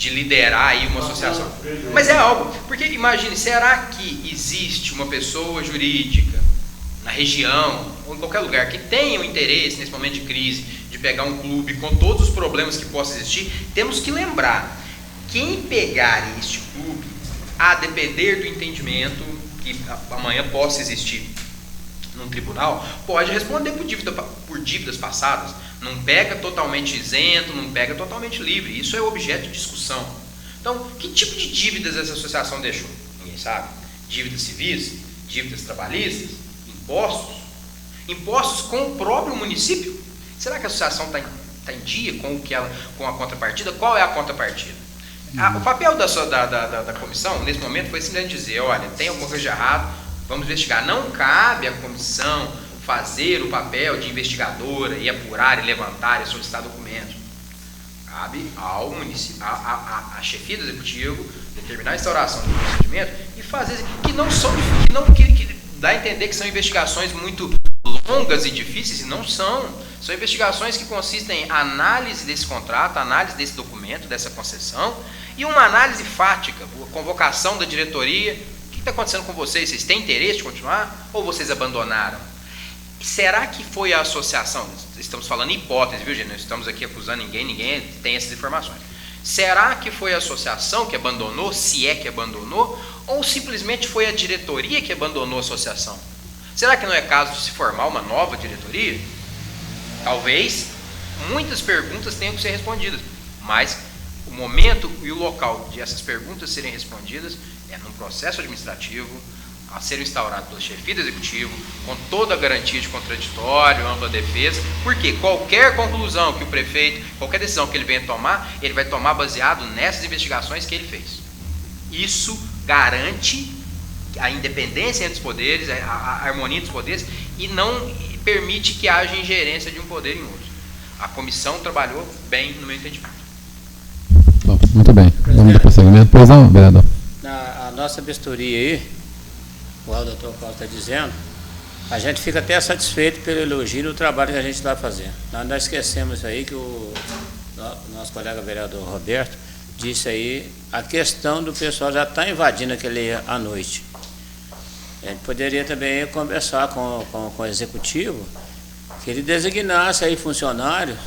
liderar aí uma associação. Mas é algo, porque imagine, será que existe uma pessoa jurídica na região ou em qualquer lugar que tenha o interesse nesse momento de crise de pegar um clube com todos os problemas que possam existir? Temos que lembrar, quem pegar este clube, a depender do entendimento que amanhã possa existir num tribunal, pode responder por dívidas passadas. Não pega totalmente isento, não pega totalmente livre. Isso é objeto de discussão. Então, que tipo de dívidas essa associação deixou? Ninguém sabe. Dívidas civis, dívidas trabalhistas, impostos com o próprio município. Será que a associação está em dia com a contrapartida? Qual é a contrapartida? O papel da comissão, nesse momento, foi simplesmente dizer, olha, tem alguma coisa de errado, vamos investigar. Não cabe à comissão fazer o papel de investigadora e apurar e levantar e solicitar documentos. Cabe ao município, à chefia do executivo, determinar a instauração do procedimento e fazer que dá a entender que são investigações muito longas e difíceis, e não são. São investigações que consistem em análise desse contrato, análise desse documento, dessa concessão, e uma análise fática, a convocação da diretoria. O que está acontecendo com vocês? Vocês têm interesse de continuar ou vocês abandonaram? Será que foi a associação? Estamos falando hipótese, viu, gente? Não estamos aqui acusando ninguém tem essas informações. Será que foi a associação que abandonou, se é que abandonou, ou simplesmente foi a diretoria que abandonou a associação? Será que não é caso de se formar uma nova diretoria? Talvez muitas perguntas tenham que ser respondidas, mas o momento e o local de essas perguntas serem respondidas é num processo administrativo a ser instaurado pela chefia do executivo, com toda a garantia de contraditório, ampla defesa, porque qualquer conclusão que o prefeito, qualquer decisão que ele venha tomar, ele vai tomar baseado nessas investigações que ele fez. Isso garante a independência entre os poderes, a harmonia dos poderes, e não permite que haja ingerência de um poder em outro. A comissão trabalhou bem no meu entendimento. Bom, muito bem. Vamos dar prosseguimento. Pois não, vereador? A nossa vistoria aí, o doutor Costa está dizendo, a gente fica até satisfeito pelo elogio do trabalho que a gente está fazendo. Nós não esquecemos aí que o nosso colega vereador Roberto disse aí, a questão do pessoal já está invadindo aquele à noite. A gente poderia também conversar com o executivo, que ele designasse aí funcionários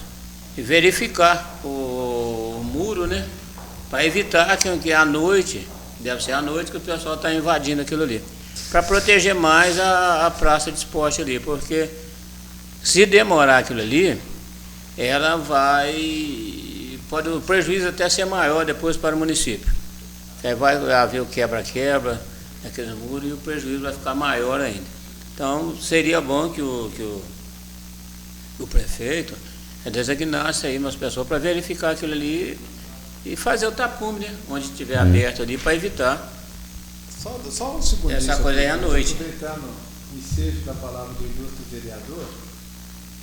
e verificar o muro, né? Para evitar que à noite, deve ser à noite que o pessoal está invadindo aquilo ali. Para proteger mais a praça de esporte ali, porque se demorar aquilo ali, ela pode o prejuízo até ser maior depois para o município. Aí vai haver o quebra-quebra naqueles muros e o prejuízo vai ficar maior ainda. Então seria bom que o prefeito designasse aí umas pessoas para verificar aquilo ali e fazer o tapume, né? Onde estiver aberto ali, para evitar. Só um segundo. Essa coisa aí à noite. Aproveitando o ensejo da palavra do ilustre vereador,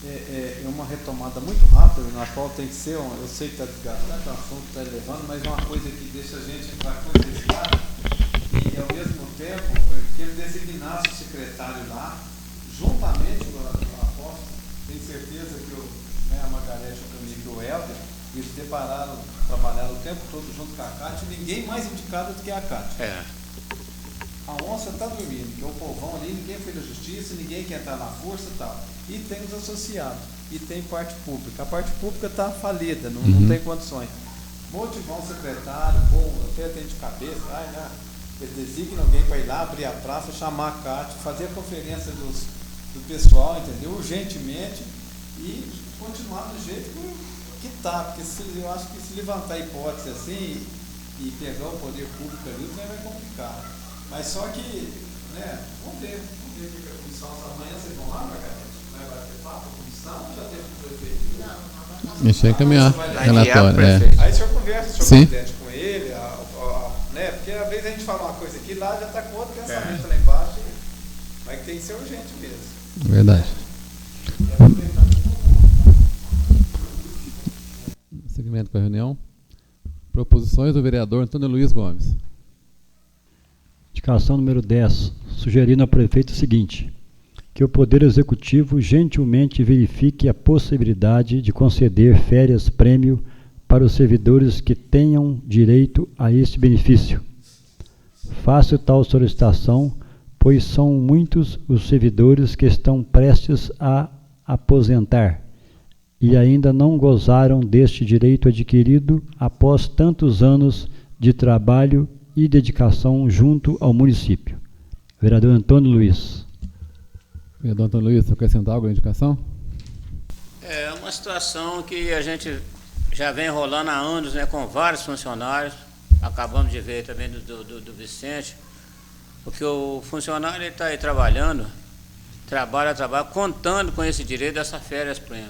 é uma retomada muito rápida, na qual tem que ser, eu sei que está desgastado, o assunto está elevando, mas é uma coisa que deixa a gente para conscientizar e, ao mesmo tempo, que ele designasse o secretário lá, juntamente com a aposta. Tenho certeza que a Margarete, o Helder, eles trabalharam o tempo todo junto com a Cátia, e ninguém mais indicado do que a Cátia. A onça está dormindo, que é o povão ali, ninguém fez a justiça, ninguém quer entrar na força e tal. E tem os associados, e tem parte pública. A parte pública está falida, não tem condições. Motivar um secretário, até tem de cabeça, ele designa alguém para ir lá, abrir a praça, chamar a Cátia, fazer a conferência do pessoal, entendeu? Urgentemente, e continuar do jeito que está, porque eu acho que se levantar a hipótese assim e pegar o poder público ali, não vai complicar. Mas só que, vamos ver o que a comissão, amanhã vocês vão lá, Margarete? Vai bater papo a comissão ou já teve com o prefeito? Não. A gente vai encaminhar relatório. Aí o senhor conversa, senhor presidente, com ele, porque às vezes a gente fala uma coisa aqui, lá já está com outro pensamento lá embaixo, mas que tem que ser urgente mesmo. Verdade. Segmento com a reunião. Proposições do vereador Antônio Luiz Gomes. Indicação número 10, sugerindo ao prefeito o seguinte: que o Poder Executivo gentilmente verifique a possibilidade de conceder férias-prêmio para os servidores que tenham direito a este benefício. Faço tal solicitação, pois são muitos os servidores que estão prestes a aposentar e ainda não gozaram deste direito adquirido após tantos anos de trabalho e dedicação junto ao município. Vereador Antônio Luiz. Vereador Antônio Luiz, você quer acrescentar alguma indicação? É uma situação que a gente já vem rolando há anos, com vários funcionários. Acabamos de ver também do Vicente, porque o funcionário está aí trabalhando, trabalha, contando com esse direito dessa férias-prêmio.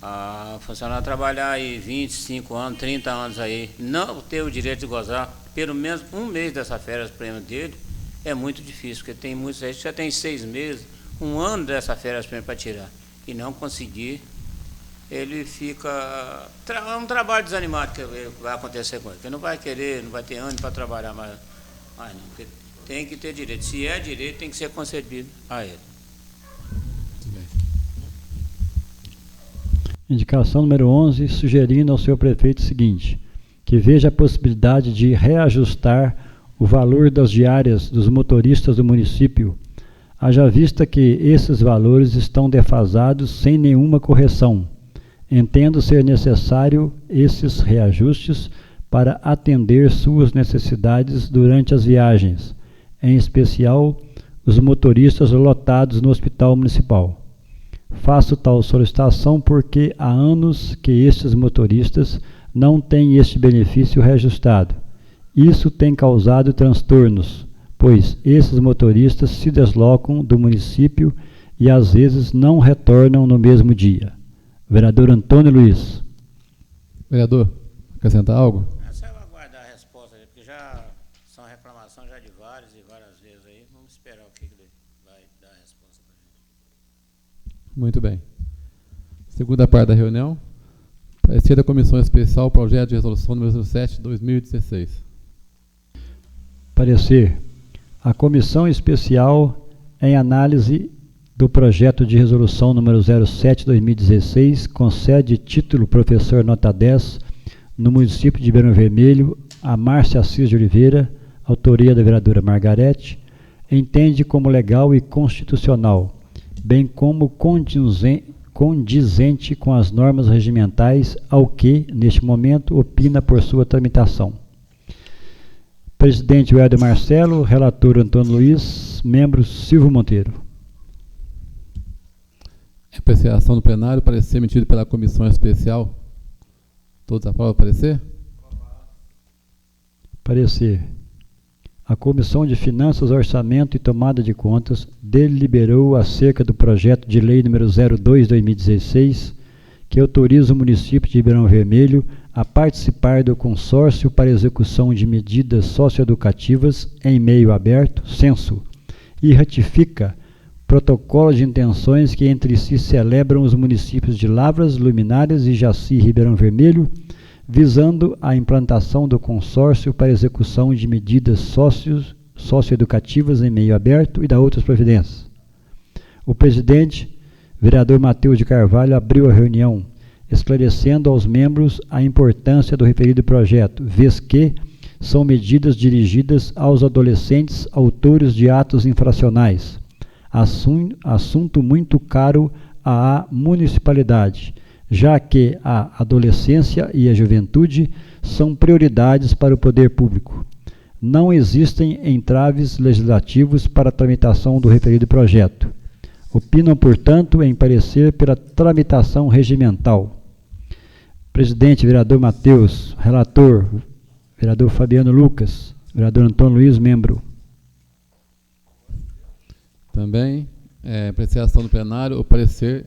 O funcionário trabalhar aí 25 anos, 30 anos aí, não ter o direito de gozar pelo menos um mês dessa férias-prêmio dele, é muito difícil, porque tem muitos aí que já tem 6 meses, 1 ano dessa férias-prêmio para tirar, e não conseguir, ele fica... É um trabalho desanimado que vai acontecer com ele, porque não vai querer, não vai ter ânimo para trabalhar mais não, porque tem que ter direito. Se é direito, tem que ser concedido a ele. Indicação número 11, sugerindo ao senhor prefeito o seguinte: que veja a possibilidade de reajustar o valor das diárias dos motoristas do município, haja vista que esses valores estão defasados sem nenhuma correção. Entendo ser necessário esses reajustes para atender suas necessidades durante as viagens, em especial os motoristas lotados no hospital municipal. Faço tal solicitação porque há anos que estes motoristas não têm este benefício reajustado. Isso tem causado transtornos, pois esses motoristas se deslocam do município e às vezes não retornam no mesmo dia. Vereador Antônio Luiz. Vereador, quer acrescentar algo? Você vai aguardar a resposta, porque já são reclamações já de várias e várias vezes aí. Vamos esperar o que ele vai dar a resposta para a gente. Muito bem. Segunda parte da reunião. Parecer da Comissão Especial, projeto de resolução número 7, 2016. Parecer. A Comissão Especial, em análise do projeto de resolução número 07/2016, concede título professor nota 10 no município de Ribeirão Vermelho a Márcia Assis de Oliveira, autoria da vereadora Margarete, entende como legal e constitucional, bem como condizente com as normas regimentais, ao que, neste momento, opina por sua tramitação. Presidente Welder Marcelo, relator Antônio Luiz, membro Silvio Monteiro. Apreciação do plenário, parecer emitido pela comissão especial. Todos aprovam o parecer? Parecer. A Comissão de Finanças, Orçamento e Tomada de Contas deliberou acerca do projeto de lei número 02/2016, que autoriza o município de Ribeirão Vermelho a participar do consórcio para execução de medidas socioeducativas em meio aberto, censo, e ratifica protocolo de intenções que entre si celebram os municípios de Lavras, Luminárias e Jaci Ribeirão Vermelho, visando a implantação do consórcio para execução de medidas socioeducativas em meio aberto e da outras providências. O presidente, vereador Mateus de Carvalho, abriu a reunião, esclarecendo aos membros a importância do referido projeto, vez que são medidas dirigidas aos adolescentes autores de atos infracionais, assunto muito caro à municipalidade, já que a adolescência e a juventude são prioridades para o poder público. Não existem entraves legislativos para a tramitação do referido projeto. Opinam, portanto, em parecer pela tramitação regimental. Presidente, vereador Mateus, relator, vereador Fabiano Lucas, vereador Antônio Luiz, membro. Também, apreciação do plenário, o parecer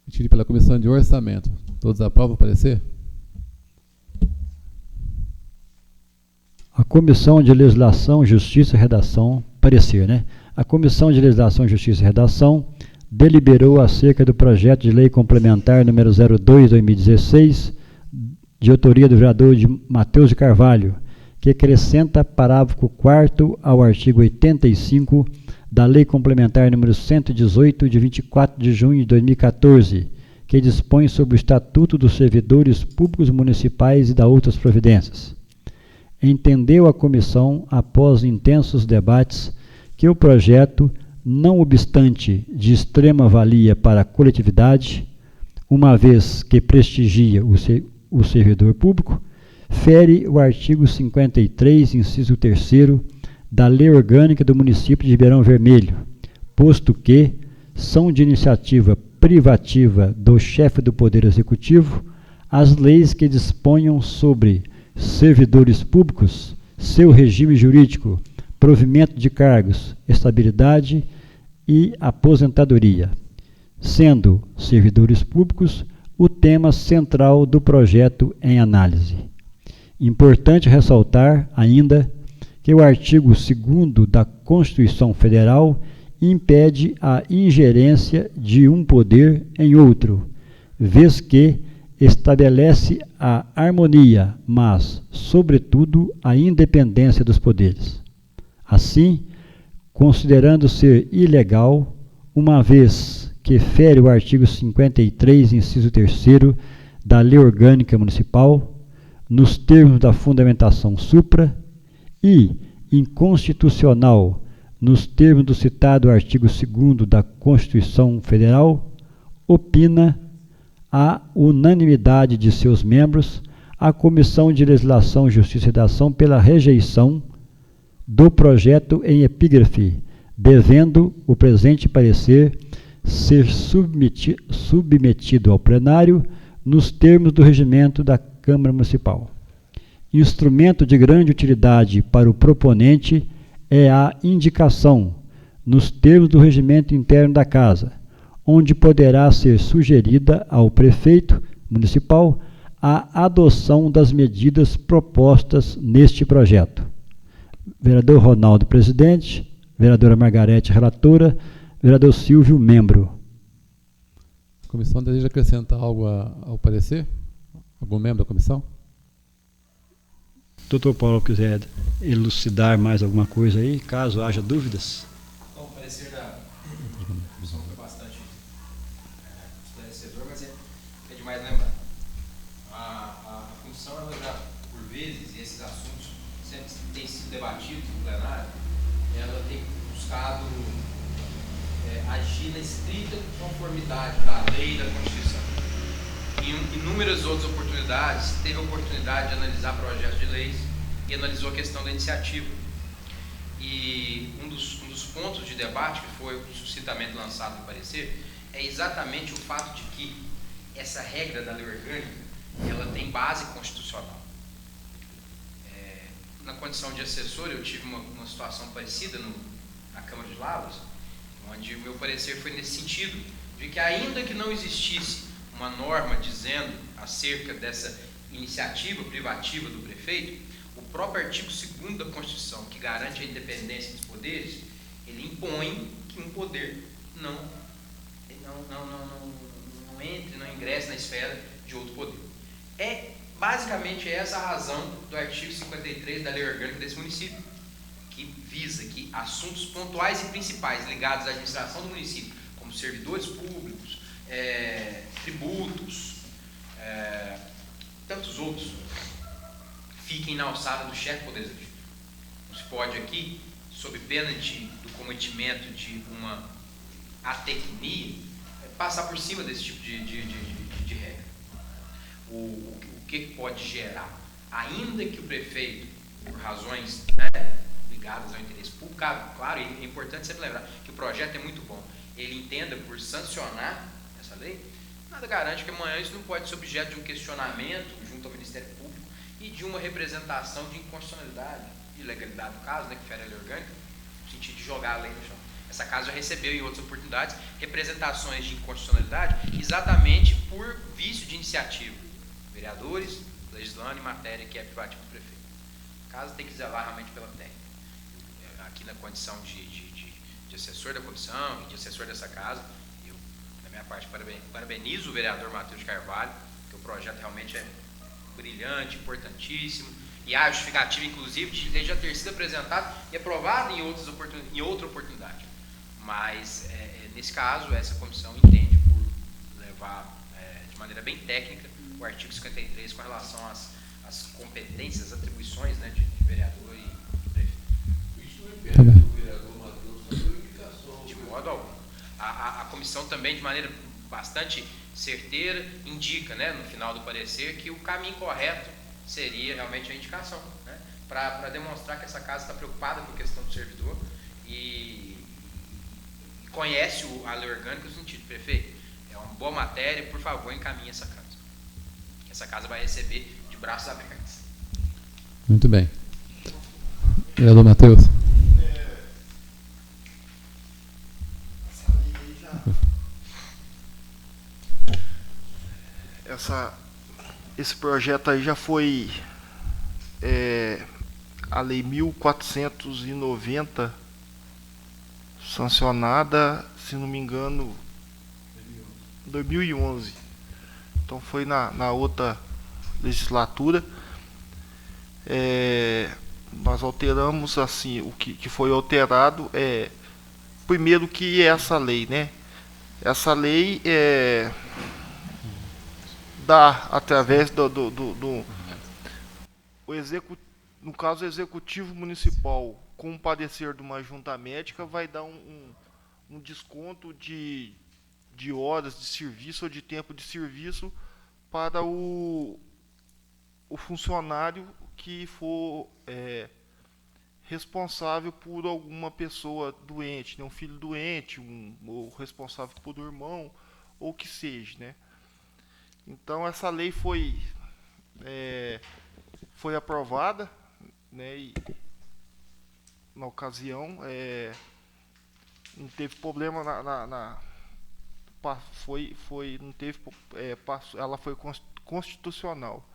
emitido pela comissão de orçamento. Todos aprovam o parecer? A Comissão de Legislação, Justiça e Redação, parecer, né? A Comissão de Legislação, Justiça e Redação deliberou acerca do projeto de lei complementar número 02/2016, de autoria do vereador Mateus de Carvalho, que acrescenta parágrafo 4º ao artigo 85 da Lei Complementar número 118, de 24 de junho de 2014, que dispõe sobre o Estatuto dos Servidores Públicos Municipais e da outras providências. Entendeu a comissão, após intensos debates, que o projeto, não obstante de extrema valia para a coletividade, uma vez que prestigia o servidor público, fere o artigo 53, inciso 3º, da Lei Orgânica do Município de Ribeirão Vermelho, posto que são de iniciativa privativa do chefe do Poder Executivo as leis que disponham sobre servidores públicos, seu regime jurídico, provimento de cargos, estabilidade e aposentadoria, sendo servidores públicos o tema central do projeto em análise. Importante ressaltar ainda que o artigo 2º da Constituição Federal impede a ingerência de um poder em outro, vez que estabelece a harmonia, mas, sobretudo, a independência dos poderes. Assim, considerando ser ilegal, uma vez que fere o artigo 53, inciso 3º da Lei Orgânica Municipal, nos termos da fundamentação supra, e inconstitucional nos termos do citado artigo 2º da Constituição Federal, opina a unanimidade de seus membros a Comissão de Legislação, Justiça e Redação pela rejeição do projeto em epígrafe, devendo o presente parecer ser submetido ao plenário nos termos do regimento da Câmara Municipal. Instrumento de grande utilidade para o proponente é a indicação, nos termos do regimento interno da Casa, onde poderá ser sugerida ao prefeito municipal a adoção das medidas propostas neste projeto. Vereador Ronaldo, presidente. Vereadora Margarete, relatora. Vereador Silvio, membro. A comissão deseja acrescentar algo ao parecer? Algum membro da comissão? Doutor Paulo, quiser elucidar mais alguma coisa aí, caso haja dúvidas? Então, o parecer da comissão vezes, e esses assuntos sempre têm sido debatidos no plenário, ela tem buscado agir na estrita conformidade da lei e da Constituição. Em inúmeras outras oportunidades, teve a oportunidade de analisar projetos de leis e analisou a questão da iniciativa. E um dos pontos de debate que foi suscitamente lançado no parecer é exatamente o fato de que essa regra da lei orgânica, ela tem base constitucional. Na condição de assessor, eu tive uma situação parecida na Câmara de Lavras, onde o meu parecer foi nesse sentido, de que ainda que não existisse uma norma dizendo acerca dessa iniciativa privativa do prefeito, o próprio artigo 2º da Constituição, que garante a independência dos poderes, ele impõe que um poder não entre, não ingresse na esfera de outro poder. Basicamente essa a razão do artigo 53 da lei orgânica desse município, que visa que assuntos pontuais e principais ligados à administração do município, como servidores públicos, tributos, tantos outros, fiquem na alçada do chefe do Poder Executivo. Não se pode aqui, sob pena do cometimento de uma atecnia, passar por cima desse tipo de regra. O que pode gerar? Ainda que o prefeito, por razões ligadas ao interesse público, claro, é importante sempre lembrar que o projeto é muito bom, ele entenda por sancionar essa lei, nada garante que amanhã isso não pode ser objeto de um questionamento junto ao Ministério Público e de uma representação de inconstitucionalidade, de ilegalidade do caso, que fere a lei orgânica, no sentido de jogar a lei no chão. Essa casa já recebeu em outras oportunidades representações de inconstitucionalidade exatamente por vício de iniciativa. Vereadores legislando em matéria que é privativa do prefeito. A casa tem que zelar realmente pela técnica. Aqui na condição de assessor da comissão e de assessor dessa casa, eu, da minha parte, parabenizo o vereador Matheus de Carvalho, que o projeto realmente é brilhante, importantíssimo, e há justificativa, inclusive, de ele já ter sido apresentado e aprovado em outra oportunidade. Mas, nesse caso, essa comissão entende por levar de maneira bem técnica o artigo 53 com relação às competências, atribuições de vereador e prefeito. Isso não impede o vereador Matheus fazer uma indicação. De modo algum. A comissão também, de maneira bastante certeira, indica, no final do parecer, que o caminho correto seria realmente a indicação, para demonstrar que essa casa está preocupada com a questão do servidor e conhece a lei orgânica no sentido, prefeito, é uma boa matéria, por favor, encaminhe essa casa. Essa casa vai receber de braços abertos. Muito bem. Vereador Matheus. Esse projeto aí já foi a Lei 1490 sancionada, se não me engano, em 2011. Então foi na outra legislatura. Nós alteramos assim, o que foi alterado primeiro que essa lei, essa lei dá através no caso o executivo municipal, com o parecer de uma junta médica, vai dar um desconto de horas de serviço ou de tempo de serviço para o funcionário que for responsável por alguma pessoa doente, um filho doente, ou responsável por um irmão, ou que seja, Então essa lei foi aprovada, e na ocasião não teve problema não teve, ela foi constitucional.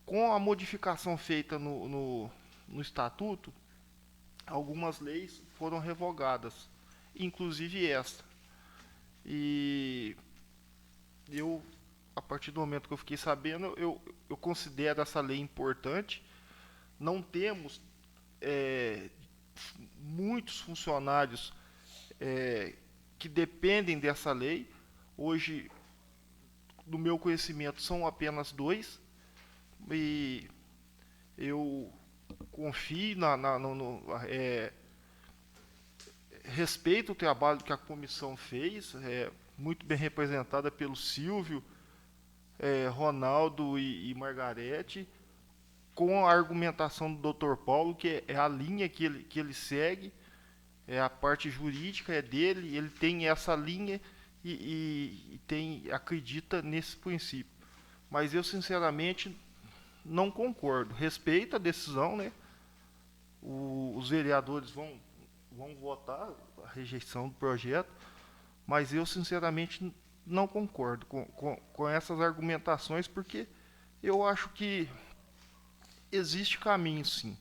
Com a modificação feita no estatuto, algumas leis foram revogadas, inclusive esta. E eu, a partir do momento que eu fiquei sabendo, eu considero essa lei importante. Não temos muitos funcionários que dependem dessa lei. Hoje, do meu conhecimento, são apenas 2. E confio respeito o trabalho que a comissão fez, muito bem representada pelo Silvio, Ronaldo e Margarete, com a argumentação do Dr. Paulo, que é a linha que ele segue, a parte jurídica é dele, ele tem essa linha e acredita nesse princípio. Mas eu, sinceramente, não concordo. Respeito a decisão, né? Os vereadores vão votar a rejeição do projeto, mas eu, sinceramente, não concordo com essas argumentações, porque eu acho que existe caminho, sim,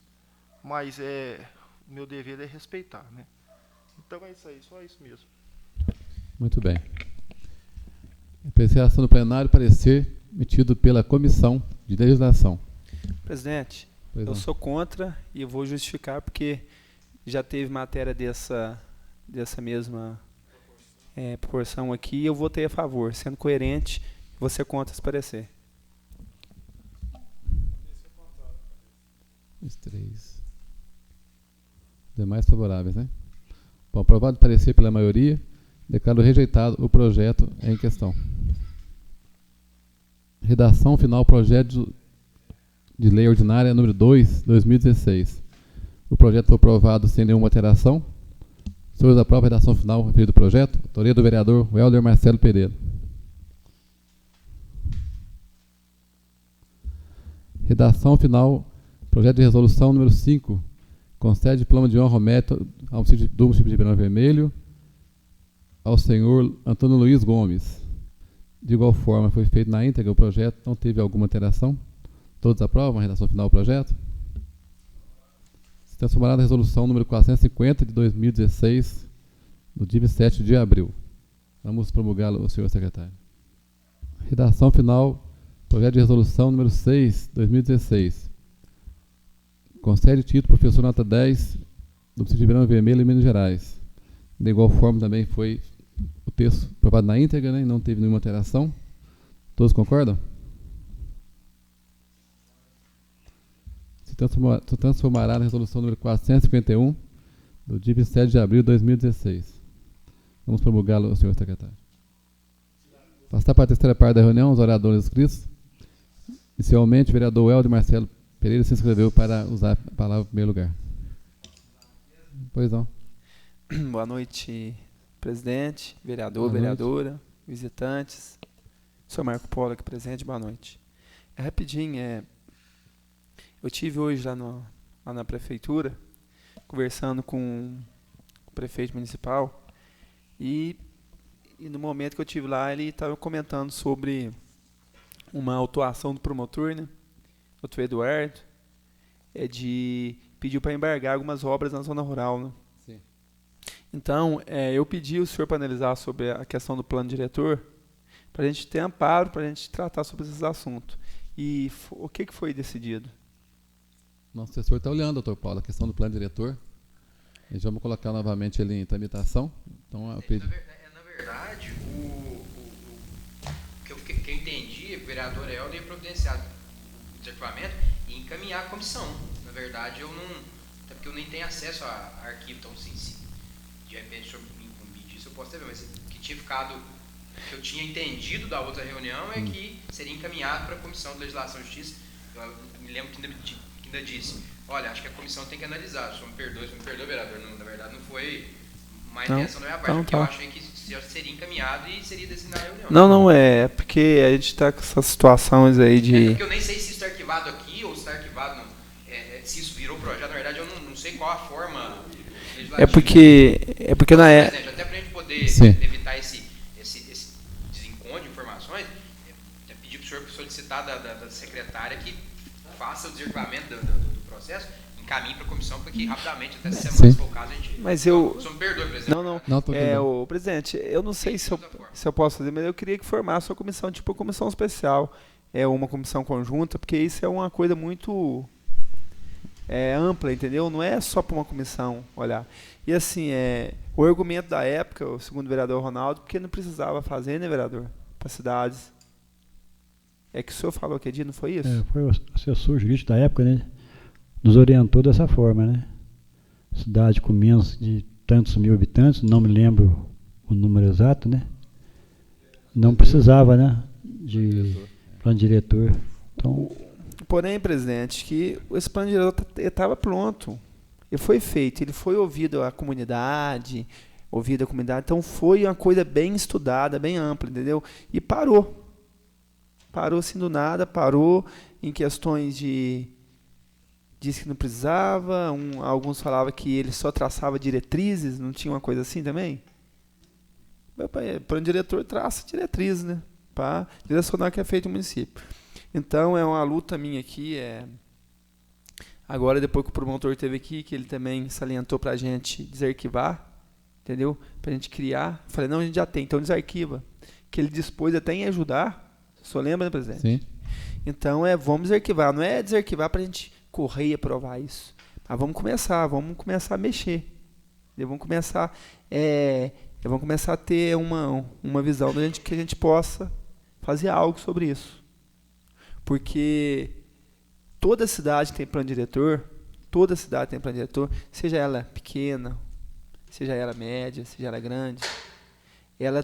mas o meu dever é respeitar, né? Então é isso aí, só isso mesmo. Muito bem. Apreciação do plenário, parecer emitido pela Comissão de Legislação. Presidente, Pois eu não. sou contra e eu vou justificar porque já teve matéria dessa mesma proporção aqui e eu votei a favor. Sendo coerente, vou ser contra esse parecer. Os 3. Demais favoráveis, né? Bom, aprovado o parecer pela maioria, declaro rejeitado o projeto em questão. Redação final, projeto de lei ordinária número 2, 2016. O projeto foi aprovado sem nenhuma alteração. Senhores, aprova a redação final referido do projeto. Autoria do vereador Welder Marcelo Pereira. Redação final, projeto de resolução número 5. Concede diploma de honra ao mérito do município de Ribeirão Vermelho ao senhor Antônio Luiz Gomes. De igual forma, foi feito na íntegra o projeto, não teve alguma alteração. Todos aprovam a redação final do projeto? Se transformará na resolução número 450 de 2016, do dia 27 de abril. Vamos promulgá-lo, senhor secretário. Redação final, projeto de resolução número 6, 2016. Concede título professor nota 10 do município de Ribeirão Vermelho e Minas Gerais. De igual forma também foi o texto aprovado na íntegra, né, e não teve nenhuma alteração. Todos concordam? Se transformará na resolução número 451 do dia 27 de abril de 2016. Vamos promulgá-lo, senhor secretário. Passar para a terceira parte da reunião, os oradores inscritos. Inicialmente, o vereador Welder Marcelo Pereira se inscreveu para usar a palavra em primeiro lugar. Pois não. Boa noite, presidente, vereador, Boa noite. vereadora, visitantes. Sou Marco Polo aqui presente, boa noite. Rapidinho, eu tive hoje lá na prefeitura, conversando com o prefeito municipal, e no momento que eu estive lá, ele estava comentando sobre uma autuação do promotor, né? Doutor Eduardo, pediu para embargar algumas obras na zona rural, né? Sim. Então, eu pedi o senhor para analisar sobre a questão do plano diretor, para a gente ter amparo, para a gente tratar sobre esses assuntos. E o que foi decidido? Nosso assessor está olhando, doutor Paulo, a questão do plano diretor. E já vamos colocar novamente ele em tramitação. Então, eu pedi. Na verdade, o que eu entendi é que o vereador Helder ia providenciar o desarquivamento e encaminhar a comissão. Na verdade, até porque eu nem tenho acesso a arquivo, então, assim, se de repente o senhor me incumbir disso, eu posso ter, mas que tinha ficado, que eu tinha entendido da outra reunião é que seria encaminhado para a Comissão de Legislação e Justiça. Eu me lembro que ainda disse, olha, acho que a comissão tem que analisar, o senhor me perdoe, vereador, na verdade não foi má intenção da minha parte, porque eu achei que seria encaminhado e seria decidido na reunião. Não, é porque a gente está com essas situações aí de... porque eu nem sei se isso está arquivado aqui ou se está arquivado, se isso virou projeto, na verdade eu não sei qual a forma legislativa. É porque na época... Até para a gente poder Sim. evitar esse desencontro de informações, até pedir para o senhor solicitar da secretária que faça o desarquivamento do processo, encaminhe para a comissão, para que rapidamente, até essa semana, se for o caso, a gente... Mas eu... O senhor me perdoe, presidente. Não, tô entendendo. O presidente, eu não sei se eu posso fazer, mas eu queria que formasse uma comissão, tipo uma comissão especial, uma comissão conjunta, porque isso é uma coisa muito ampla, entendeu? Não é só para uma comissão olhar. E assim, o argumento da época, o segundo vereador Ronaldo, porque não precisava fazer, né, vereador? Para cidades. É que o senhor falou que dia, não foi isso? Foi o assessor jurídico da época, né? nos orientou dessa forma, né? Cidade com menos de tantos mil habitantes, não me lembro o número exato, né? Não precisava, né, de plano diretor. Então, porém, presidente, que esse plano diretor estava pronto. Ele foi feito, ele foi ouvido a comunidade, então foi uma coisa bem estudada, bem ampla, entendeu? E parou. Parou assim do nada, parou em questões de... Disse que não precisava, alguns falavam que ele só traçava diretrizes, não tinha uma coisa assim também? O plano diretor traça diretrizes, né? Para direcionar o que é feito no município. Então, é uma luta minha aqui. Agora, depois que o promotor esteve aqui, que ele também salientou para a gente desarquivar, entendeu? Para a gente criar. Falei, não, a gente já tem, então desarquiva. Que ele dispôs até em ajudar. O senhor lembra, né, presidente? Sim. Então, vamos desarquivar. Não é desarquivar para a gente correr e aprovar isso. Mas vamos começar a mexer. Vamos começar a ter uma visão que a gente possa fazer algo sobre isso. Porque toda cidade tem plano diretor, seja ela pequena, seja ela média, seja ela grande, ela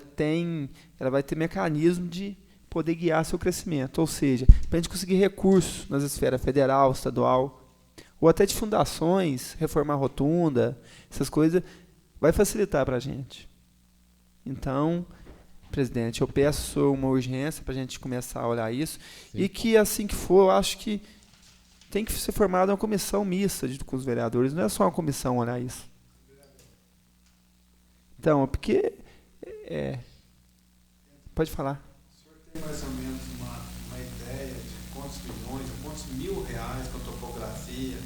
vai ter mecanismo de poder guiar seu crescimento. Ou seja, para a gente conseguir recursos nas esferas federal, estadual, ou até de fundações, reformar rotunda, essas coisas, vai facilitar para a gente. Então, presidente, eu peço uma urgência para a gente começar a olhar isso. Sim. E que, assim que for, eu acho que tem que ser formada uma comissão mista com os vereadores, não é só uma comissão olhar isso. Então, porque... pode falar. O senhor tem mais ou menos uma ideia de quantos milhões, quantos mil reais com a topografia?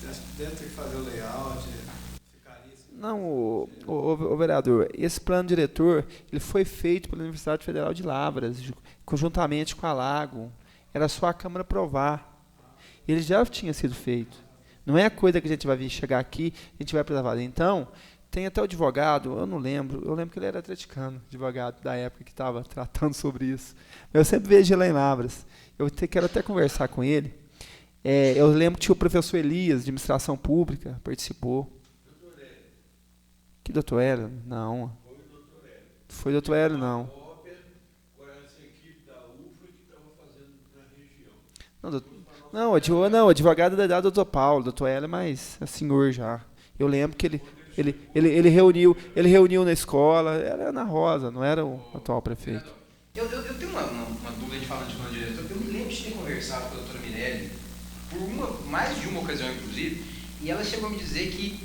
Acho que deve ter que fazer o layout... Não, o vereador, esse plano diretor ele foi feito pela Universidade Federal de Lavras, conjuntamente com a Lago. Era só a Câmara aprovar. Ele já tinha sido feito. Não é coisa que a gente vai vir chegar aqui, a gente vai precisar. Então, tem até o advogado, eu não lembro, eu lembro que ele era atleticano, advogado da época que estava tratando sobre isso. Eu sempre vejo ele lá em Lavras. Quero até conversar com ele. Eu lembro que tinha o professor Elias, de administração pública, participou. Que doutor Hélio? Não. Foi doutor Hélio, não. Não, o advogado da idade do doutor Paulo. Doutor Hélio é mais senhor já. Eu lembro que ele reuniu na escola. Era Ana Rosa, não era o atual prefeito. Eu tenho uma dúvida de falando de plano diretor. Eu me lembro de ter conversado com a doutora Mirelli, por mais de uma ocasião, inclusive, e ela chegou a me dizer que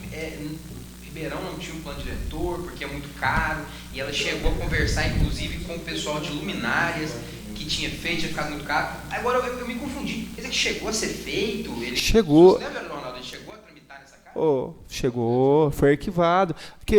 Ribeirão não tinha um plano diretor porque é muito caro, e ela chegou a conversar inclusive com o pessoal de luminárias que tinha feito, tinha ficado muito caro. Agora eu me confundi. Quer dizer que chegou a ser feito? Chegou. Você lembra, Ronaldo? Ele chegou a tramitar nessa casa? Chegou, foi arquivado. Porque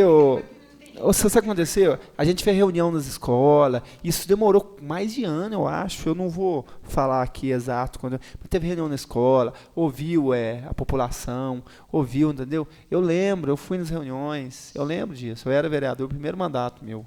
sabe o que aconteceu? A gente fez reunião nas escolas, isso demorou mais de ano, eu acho. Eu não vou falar aqui exato, mas teve reunião na escola, ouviu a população, ouviu, entendeu? Eu lembro, eu fui nas reuniões, eu lembro disso. Eu era vereador, primeiro mandato meu.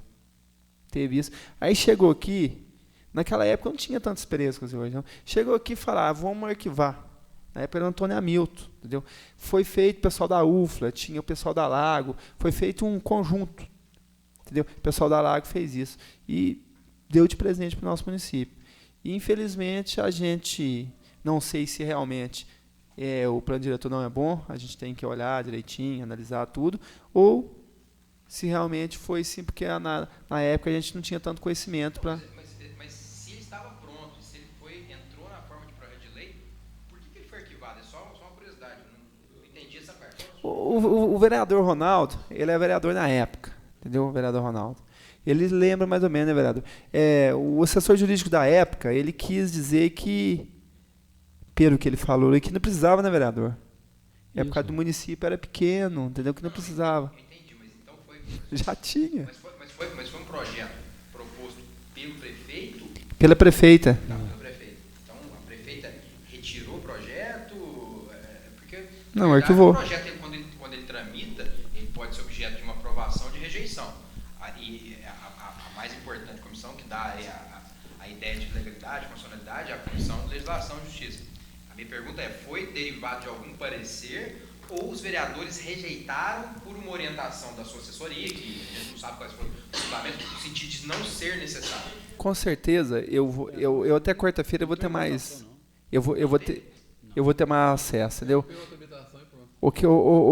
Teve isso. Aí chegou aqui, naquela época eu não tinha tanta experiência com isso hoje, não. Chegou aqui e falou, vamos arquivar. Na época era o Antônio Hamilton, entendeu? Foi feito o pessoal da UFLA, tinha o pessoal da Lago, foi feito um conjunto. Entendeu? O pessoal da Lago fez isso e deu de presente para o nosso município. E, infelizmente, a gente, não sei se realmente o plano diretor não é bom, a gente tem que olhar direitinho, analisar tudo, ou se realmente foi sim, porque na época a gente não tinha tanto conhecimento para... Mas se ele estava pronto, se ele entrou na forma de projeto de lei, por que ele foi arquivado? É só uma curiosidade, eu não entendi essa parte. O vereador Ronaldo, ele é vereador na época. Entendeu, o vereador Ronaldo? Ele lembra mais ou menos, né, vereador? O assessor jurídico da época, ele quis dizer que, pelo que ele falou, que não precisava, né, vereador? A época do município era pequeno, entendeu? Que não precisava. Eu entendi, mas então foi... Já tinha. Mas foi um projeto proposto pelo prefeito? Pela prefeita. Não, pelo prefeito. Então, a prefeita retirou o projeto? Porque, não, arquivou. O projeto, quando ele tramita, ele pode ser objeto de uma aprovação ou de rejeição. E a mais importante comissão que dá a ideia de legalidade, constitucionalidade, é a Comissão de Legislação e Justiça. A minha pergunta é, foi derivado de algum parecer ou os vereadores rejeitaram por uma orientação da sua assessoria, que a gente não sabe quais foram os fundamentos, no sentido de não ser necessário? Com certeza, eu até quarta-feira eu vou ter mais. Eu vou ter mais acesso, entendeu? O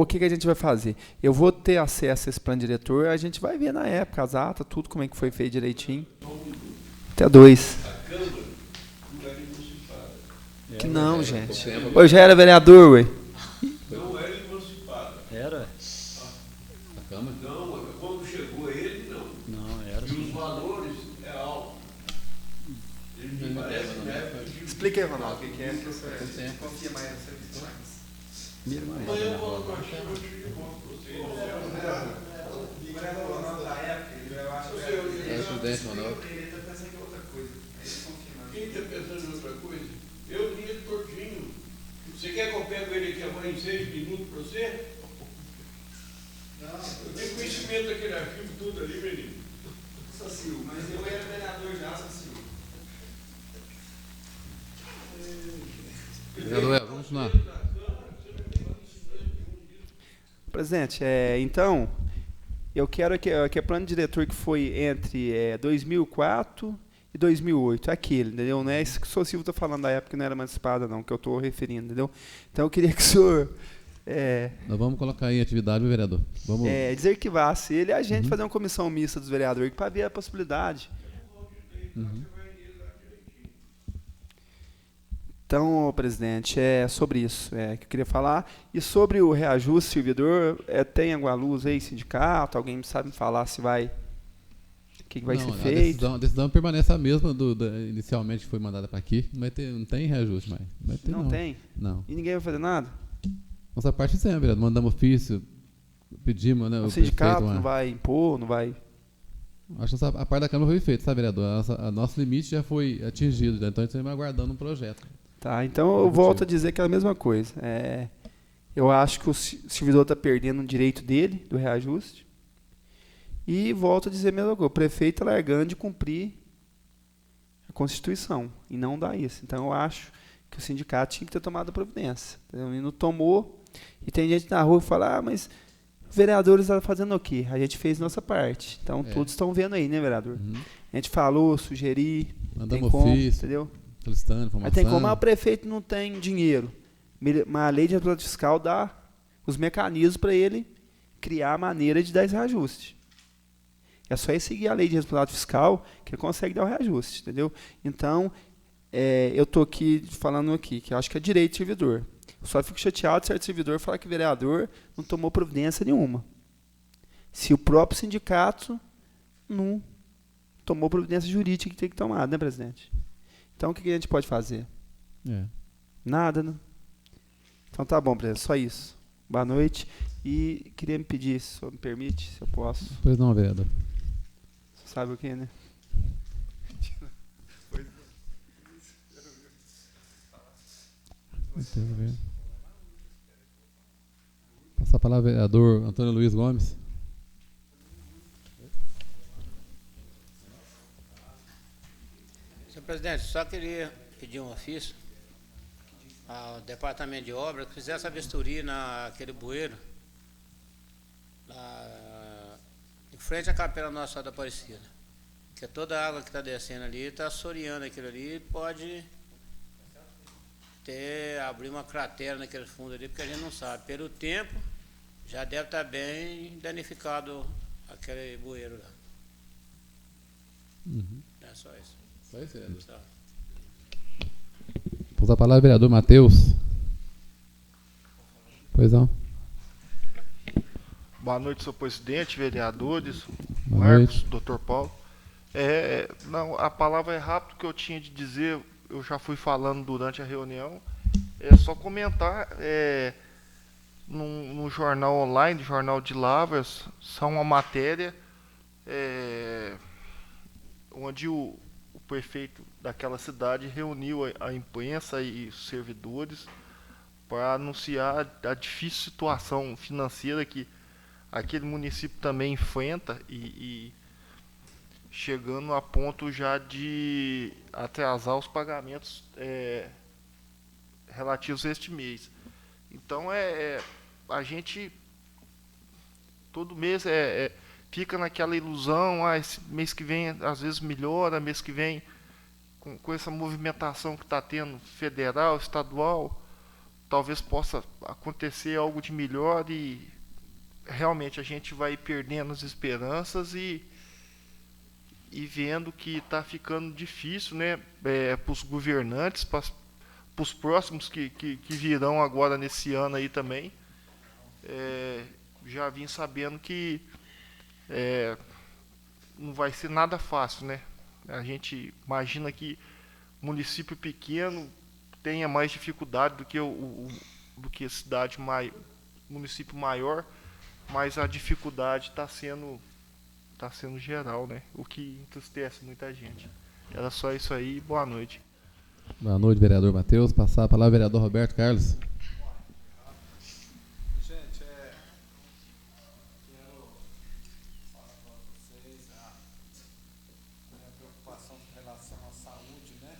que a gente vai fazer? Eu vou ter acesso a esse plano diretor, a gente vai ver na época, as atas, tudo como é que foi feito direitinho. Até 2. A Câmara não era emancipada. Que não, gente. Eu já era vereador, ué. Não era emancipada. Era? A Câmara? Não, quando chegou ele, não. Não, era. E os valores é alto. Ele me parece que na época de... Explica aí, Ronaldo, o que é que você Tempo. confia mais nessa questão? Minha irmã Amanhã eu era. vou no Machado, eu te conto pra vocês. É estudante, Manuel. Quem está pensando em outra coisa? Eu li ele todinho. Você quer que eu pego ele aqui agora em 6 minutos para você? Eu tenho conhecimento daquele arquivo tudo ali, menino. Sacio, mas eu era vereador já, Sacio. Vereador, vamos continuar. Presidente, então, eu quero que o plano diretor que foi entre 2004 e 2008, aquele, entendeu? Não é esse que o senhor Silvio está falando da época que não era emancipada, não, que eu estou referindo, entendeu? Então, eu queria que o senhor Nós vamos colocar aí em atividade, meu vereador. Vamos. desarquivasse ele e a gente fazer uma comissão mista dos vereadores para ver a possibilidade. Uhum. Então, presidente, é sobre isso que eu queria falar. E sobre o reajuste servidor, tem alguma luz aí, sindicato? Alguém sabe me falar se vai... O que vai ser feito? A decisão permanece a mesma inicialmente que foi mandada para aqui. Não tem reajuste mais. Não tem? Não. E ninguém vai fazer nada? Nossa parte sempre, vereador. Mandamos ofício, pedimos, né? O sindicato não vai impor, não vai... Acho que a parte da Câmara foi feita, sabe, vereador? Nosso limite já foi atingido, então a gente está aguardando um projeto. Tá, então eu volto a dizer que é a mesma coisa. Eu acho que o servidor está perdendo o direito dele, do reajuste. E volto a dizer a mesma coisa. O prefeito está largando de cumprir a Constituição e não dá isso. Então eu acho que o sindicato tinha que ter tomado a providência. Entendeu? E não tomou. E tem gente na rua que fala, mas os vereadores estão fazendo o quê? A gente fez nossa parte. Então todos estão vendo aí, né, vereador? Uhum. A gente falou, sugeri, mandamos tem como, ofício, entendeu? solicitando informação. Mas tem como, o prefeito não tem dinheiro. Mas a lei de responsabilidade fiscal dá os mecanismos para ele criar a maneira de dar esse reajuste. É só ele seguir a lei de responsabilidade fiscal que ele consegue dar o reajuste, entendeu? Então, eu estou falando aqui, que eu acho que é direito do servidor. Eu só fico chateado de certo servidor falar que o vereador não tomou providência nenhuma. Se o próprio sindicato não tomou providência jurídica que tem que tomar, né, presidente? Então, o que a gente pode fazer? Nada, né? Então, tá bom, presidente, só isso. Boa noite. E queria me pedir, se o senhor me permite, se eu posso. Pois não, vereador. Você sabe o que, né? Passar a palavra ao vereador Antônio Luiz Gomes. Senhor presidente, só queria pedir um ofício ao departamento de obras que fizesse a vistoria naquele bueiro lá em frente à capela Nossa Senhora da Aparecida, que toda a água que está descendo ali está assoreando aquilo ali, pode abrir uma cratera naquele fundo ali, porque a gente não sabe. Pelo tempo, já deve estar bem danificado aquele bueiro lá. Uhum. É só isso. Só isso, vereador. Só. Passar a palavra ao vereador Matheus. Pois não. Boa noite, senhor presidente, vereadores, Boa Marcos, noite. Dr. Paulo. Não, a palavra é rápido que eu tinha de dizer, eu já fui falando durante a reunião. É só comentar, no jornal online, Jornal de Lavras, são uma matéria onde o prefeito daquela cidade reuniu a imprensa e os servidores para anunciar a difícil situação financeira que aquele município também enfrenta e chegando a ponto já de atrasar os pagamentos relativos a este mês. Então, a gente, todo mês, fica naquela ilusão, esse mês que vem às vezes melhora, mês que vem, com essa movimentação que está tendo federal, estadual, talvez possa acontecer algo de melhor e realmente a gente vai perdendo as esperanças e vendo que está ficando difícil, né, para os governantes, para os próximos que virão agora nesse ano aí também. Já vim sabendo que não vai ser nada fácil, né? A gente imagina que município pequeno tenha mais dificuldade do que cidade município maior, mas a dificuldade está sendo geral, né? O que entristece muita gente. Era só isso aí. Boa noite. Boa noite, vereador Matheus. Passar a palavra ao vereador Roberto Carlos. Gente, quero falar para vocês a minha preocupação com relação à saúde, né?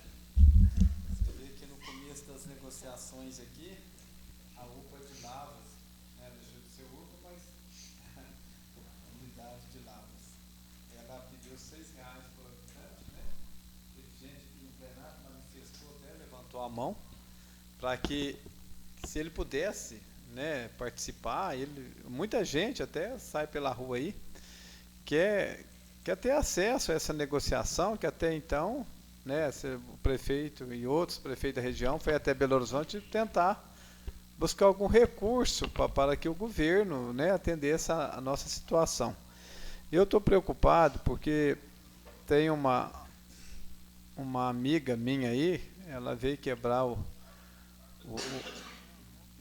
Você vê que no começo das negociações aqui, a UPA de Lavras, né, deixou de ser UPA, mas a unidade de Lavras, ela pediu R$6 por habitante, né? Teve gente que no plenário manifestou, até levantou a mão, para que, se ele pudesse, né, participar, muita gente até sai pela rua aí, quer ter acesso a essa negociação, que até então, né, o prefeito e outros prefeitos da região foi até Belo Horizonte tentar buscar algum recurso para que o governo, né, atendesse a nossa situação. Eu estou preocupado porque tem uma amiga minha aí, ela veio quebrar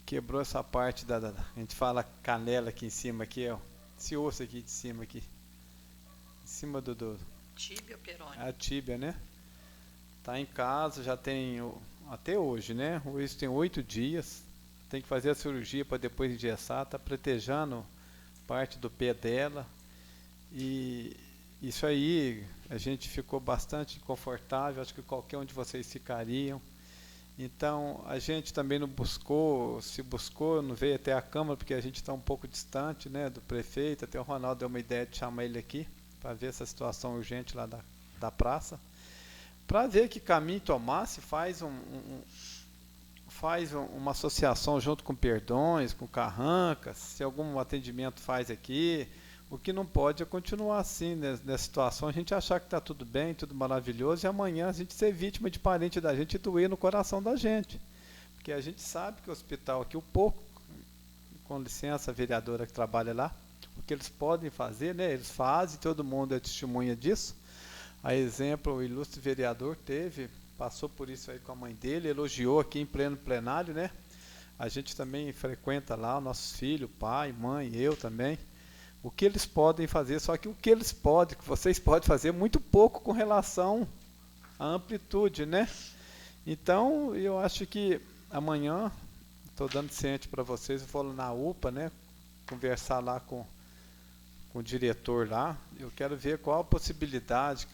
quebrou essa parte a gente fala canela aqui em cima, aqui, ó, esse osso aqui de cima, aqui, em cima do Tíbia ou perônio? A tíbia, né? Tá em casa, já tem, até hoje, né? Hoje tem 8 dias, tem que fazer a cirurgia para depois engessar, tá pretejando parte do pé dela, e isso aí, a gente ficou bastante confortável, acho que qualquer um de vocês ficariam. Então, a gente também não buscou, não veio até a Câmara, porque a gente está um pouco distante, né, do prefeito. Até o Ronaldo deu uma ideia de chamar ele aqui, para ver essa situação urgente lá da praça. Para ver que caminho tomar, se faz uma associação junto com Perdões, com Carrancas, se algum atendimento faz aqui. O que não pode é continuar assim, né, nessa situação, a gente achar que está tudo bem, tudo maravilhoso, e amanhã a gente ser vítima de parente da gente e doer no coração da gente. Porque a gente sabe que o hospital aqui, com licença, a vereadora que trabalha lá, o que eles podem fazer, né, eles fazem, todo mundo é testemunha disso. A exemplo, o ilustre vereador passou por isso aí com a mãe dele, elogiou aqui em pleno plenário, né? A gente também frequenta lá, nossos filhos, pai, mãe, eu também. O que eles podem fazer, só que que vocês podem fazer, muito pouco com relação à amplitude, né? Então, eu acho que amanhã, estou dando ciente para vocês, eu vou na UPA, né? Conversar lá com o diretor lá, eu quero ver qual a possibilidade,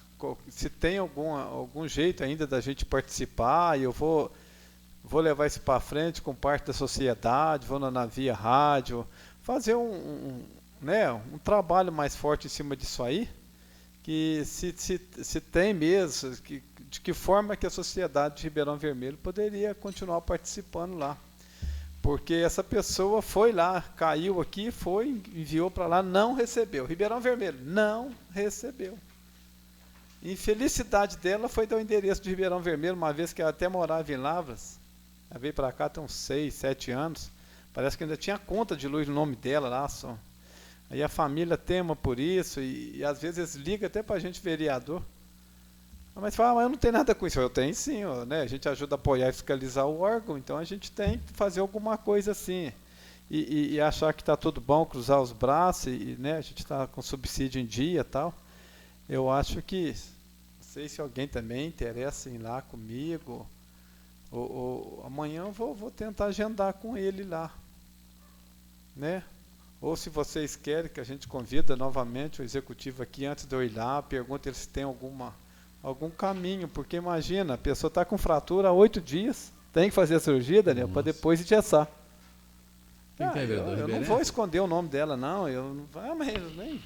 se tem algum jeito ainda da gente participar, e eu vou levar isso para frente com parte da sociedade, vou na Via Rádio, fazer um trabalho mais forte em cima disso aí, que se tem mesmo, de que forma que a sociedade de Ribeirão Vermelho poderia continuar participando lá. Porque essa pessoa foi lá, caiu aqui, enviou para lá, não recebeu. Ribeirão Vermelho não recebeu. Infelicidade dela foi dar o endereço de Ribeirão Vermelho, uma vez que ela até morava em Lavras. Ela veio para cá tem uns 6, 7 anos. Parece que ainda tinha conta de luz no nome dela lá só. Aí a família tema por isso, e às vezes liga até para a gente, vereador. Mas fala, mas eu não tenho nada com isso. Eu tenho sim, né? A gente ajuda a apoiar e fiscalizar o órgão, então a gente tem que fazer alguma coisa assim. E achar que está tudo bom, cruzar os braços, né? A gente está com subsídio em dia e tal. Eu acho que, não sei se alguém também interessa em ir lá comigo, ou amanhã eu vou tentar agendar com ele lá, né? Ou se vocês querem que a gente convida novamente o executivo aqui antes de eu ir lá, pergunta ele se tem algum caminho, porque imagina, a pessoa está com fratura há 8 dias, Tem que fazer a cirurgia, Daniel, para depois engessar. Quem que é, eu vereador? não Ribeirão? vou esconder o nome dela, não. Mas nem.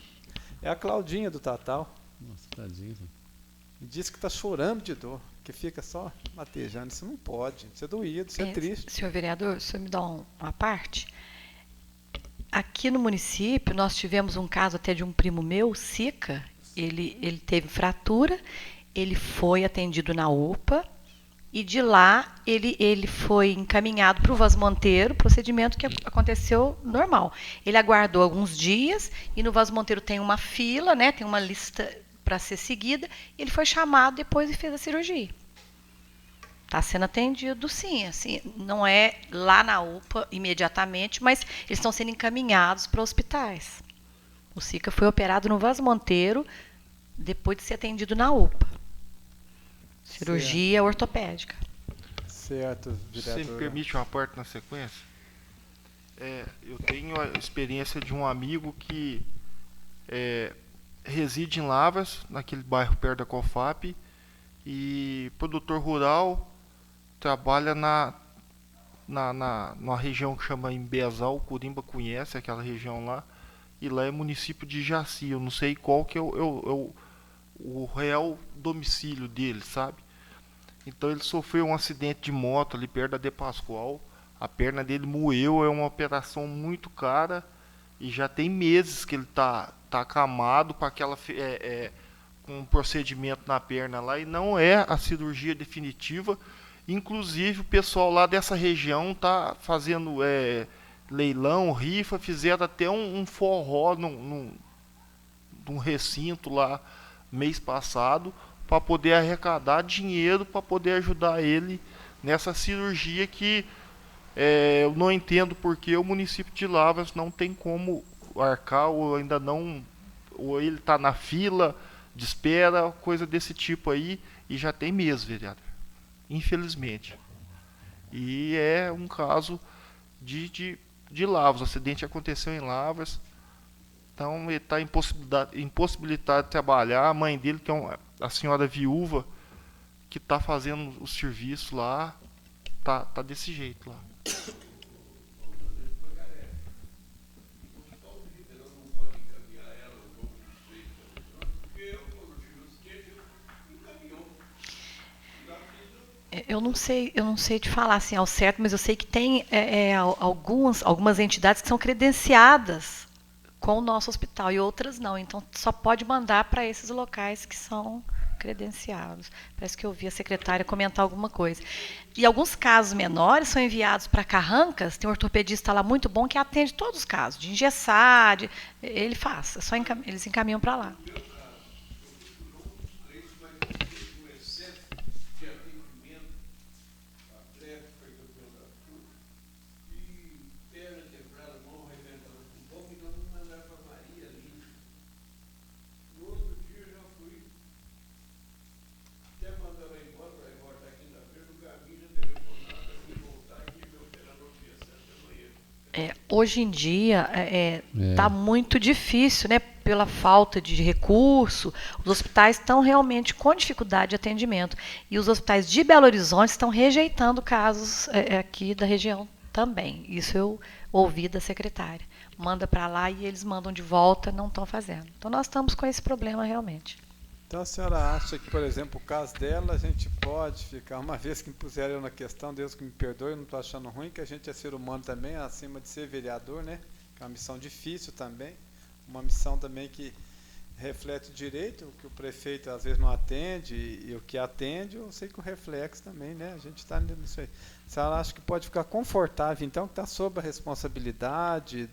É a Claudinha do Tatal. Nossa, tadinho. E disse que está chorando de dor, que fica só latejando. Isso não pode, isso é doído, isso é triste. Senhor vereador, o senhor me dá uma parte? Aqui no município, nós tivemos um caso até de um primo meu, Sica. Ele teve fratura, ele foi atendido na UPA, e de lá ele foi encaminhado para o Vaz Monteiro, procedimento que aconteceu normal. Ele aguardou alguns dias, e no Vaz Monteiro tem uma fila, né, tem uma lista para ser seguida, ele foi chamado depois e fez a cirurgia. Está sendo atendido, sim, assim, não é lá na UPA imediatamente, mas eles estão sendo encaminhados para hospitais. O Sica foi operado no Vaz Monteiro depois de ser atendido na UPA. Cirurgia ortopédica. Certo, vereador. Você me permite uma parte na sequência? Eu tenho a experiência de um amigo que reside em Lavras, naquele bairro perto da COFAP, e produtor rural, trabalha numa região que chama Imbezal, o Corimba conhece aquela região lá, e lá é município de Jaci. Eu não sei qual que é o real domicílio dele, sabe? Então ele sofreu um acidente de moto ali perto da De Pascoal, a perna dele moeu, é uma operação muito cara, e já tem meses que ele tá acamado para aquela com um procedimento na perna lá, e não é a cirurgia definitiva. Inclusive o pessoal lá dessa região tá fazendo leilão, rifa, fizeram até um forró num recinto lá mês passado, para poder arrecadar dinheiro para poder ajudar ele nessa cirurgia que eu não entendo porque o município de Lavras não tem como arcar, ou ainda não, ou ele está na fila de espera, coisa desse tipo aí, e já tem meses, vereador, infelizmente. E é um caso de Lavras, o acidente aconteceu em Lavras, então ele está impossibilitado de trabalhar. A mãe dele, que é a senhora viúva, que está fazendo o serviço lá, tá desse jeito lá. Eu não sei te falar assim ao certo, mas eu sei que tem algumas entidades que são credenciadas com o nosso hospital e outras não. Então só pode mandar para esses locais que são credenciados. Parece que eu ouvi a secretária comentar alguma coisa. E alguns casos menores são enviados para Carrancas. Tem um ortopedista lá muito bom que atende todos os casos, de engessar, ele faz. Eles encaminham para lá. Hoje em dia está muito difícil, né? Pela falta de recurso, os hospitais estão realmente com dificuldade de atendimento. E os hospitais de Belo Horizonte estão rejeitando casos aqui da região também. Isso eu ouvi da secretária. Manda para lá e eles mandam de volta, não estão fazendo. Então nós estamos com esse problema realmente. Então a senhora acha que, por exemplo, o caso dela, a gente pode ficar, uma vez que me puseram eu na questão, Deus que me perdoe, eu não estou achando ruim, que a gente é ser humano também, acima de ser vereador, né? Que é uma missão difícil também, uma missão também que reflete direito, o que o prefeito às vezes não atende, e o que atende, eu sei que o reflexo também, né? A gente está nisso aí. A senhora acha que pode ficar confortável, então, que está sob a responsabilidade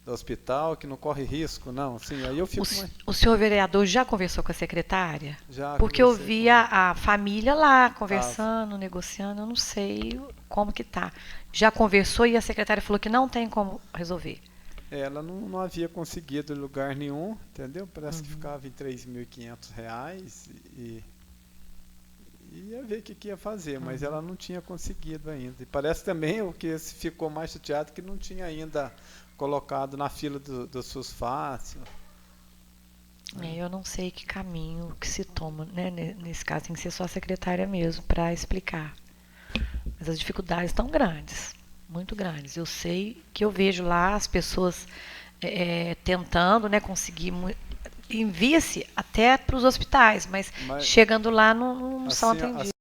do hospital, que não corre risco, não? Assim, aí eu fico o senhor vereador já conversou com a secretária? Já. Porque eu vi a família lá conversando, negociando, eu não sei como que tá. Já conversou e a secretária falou que não tem como resolver. Ela não havia conseguido lugar nenhum, entendeu? Parece que ficava em R$3.500 e ia ver o que ia fazer, mas ela não tinha conseguido ainda. E parece também o que ficou mais chateado que não tinha ainda colocado na fila do SUS Fácil. Eu não sei que caminho que se toma, né? Nesse caso tem que ser só a secretária mesmo para explicar. Mas as dificuldades estão grandes, muito grandes. Eu sei que eu vejo lá as pessoas tentando, né, conseguir. Envia-se até para os hospitais, mas chegando lá não são assim, atendidos.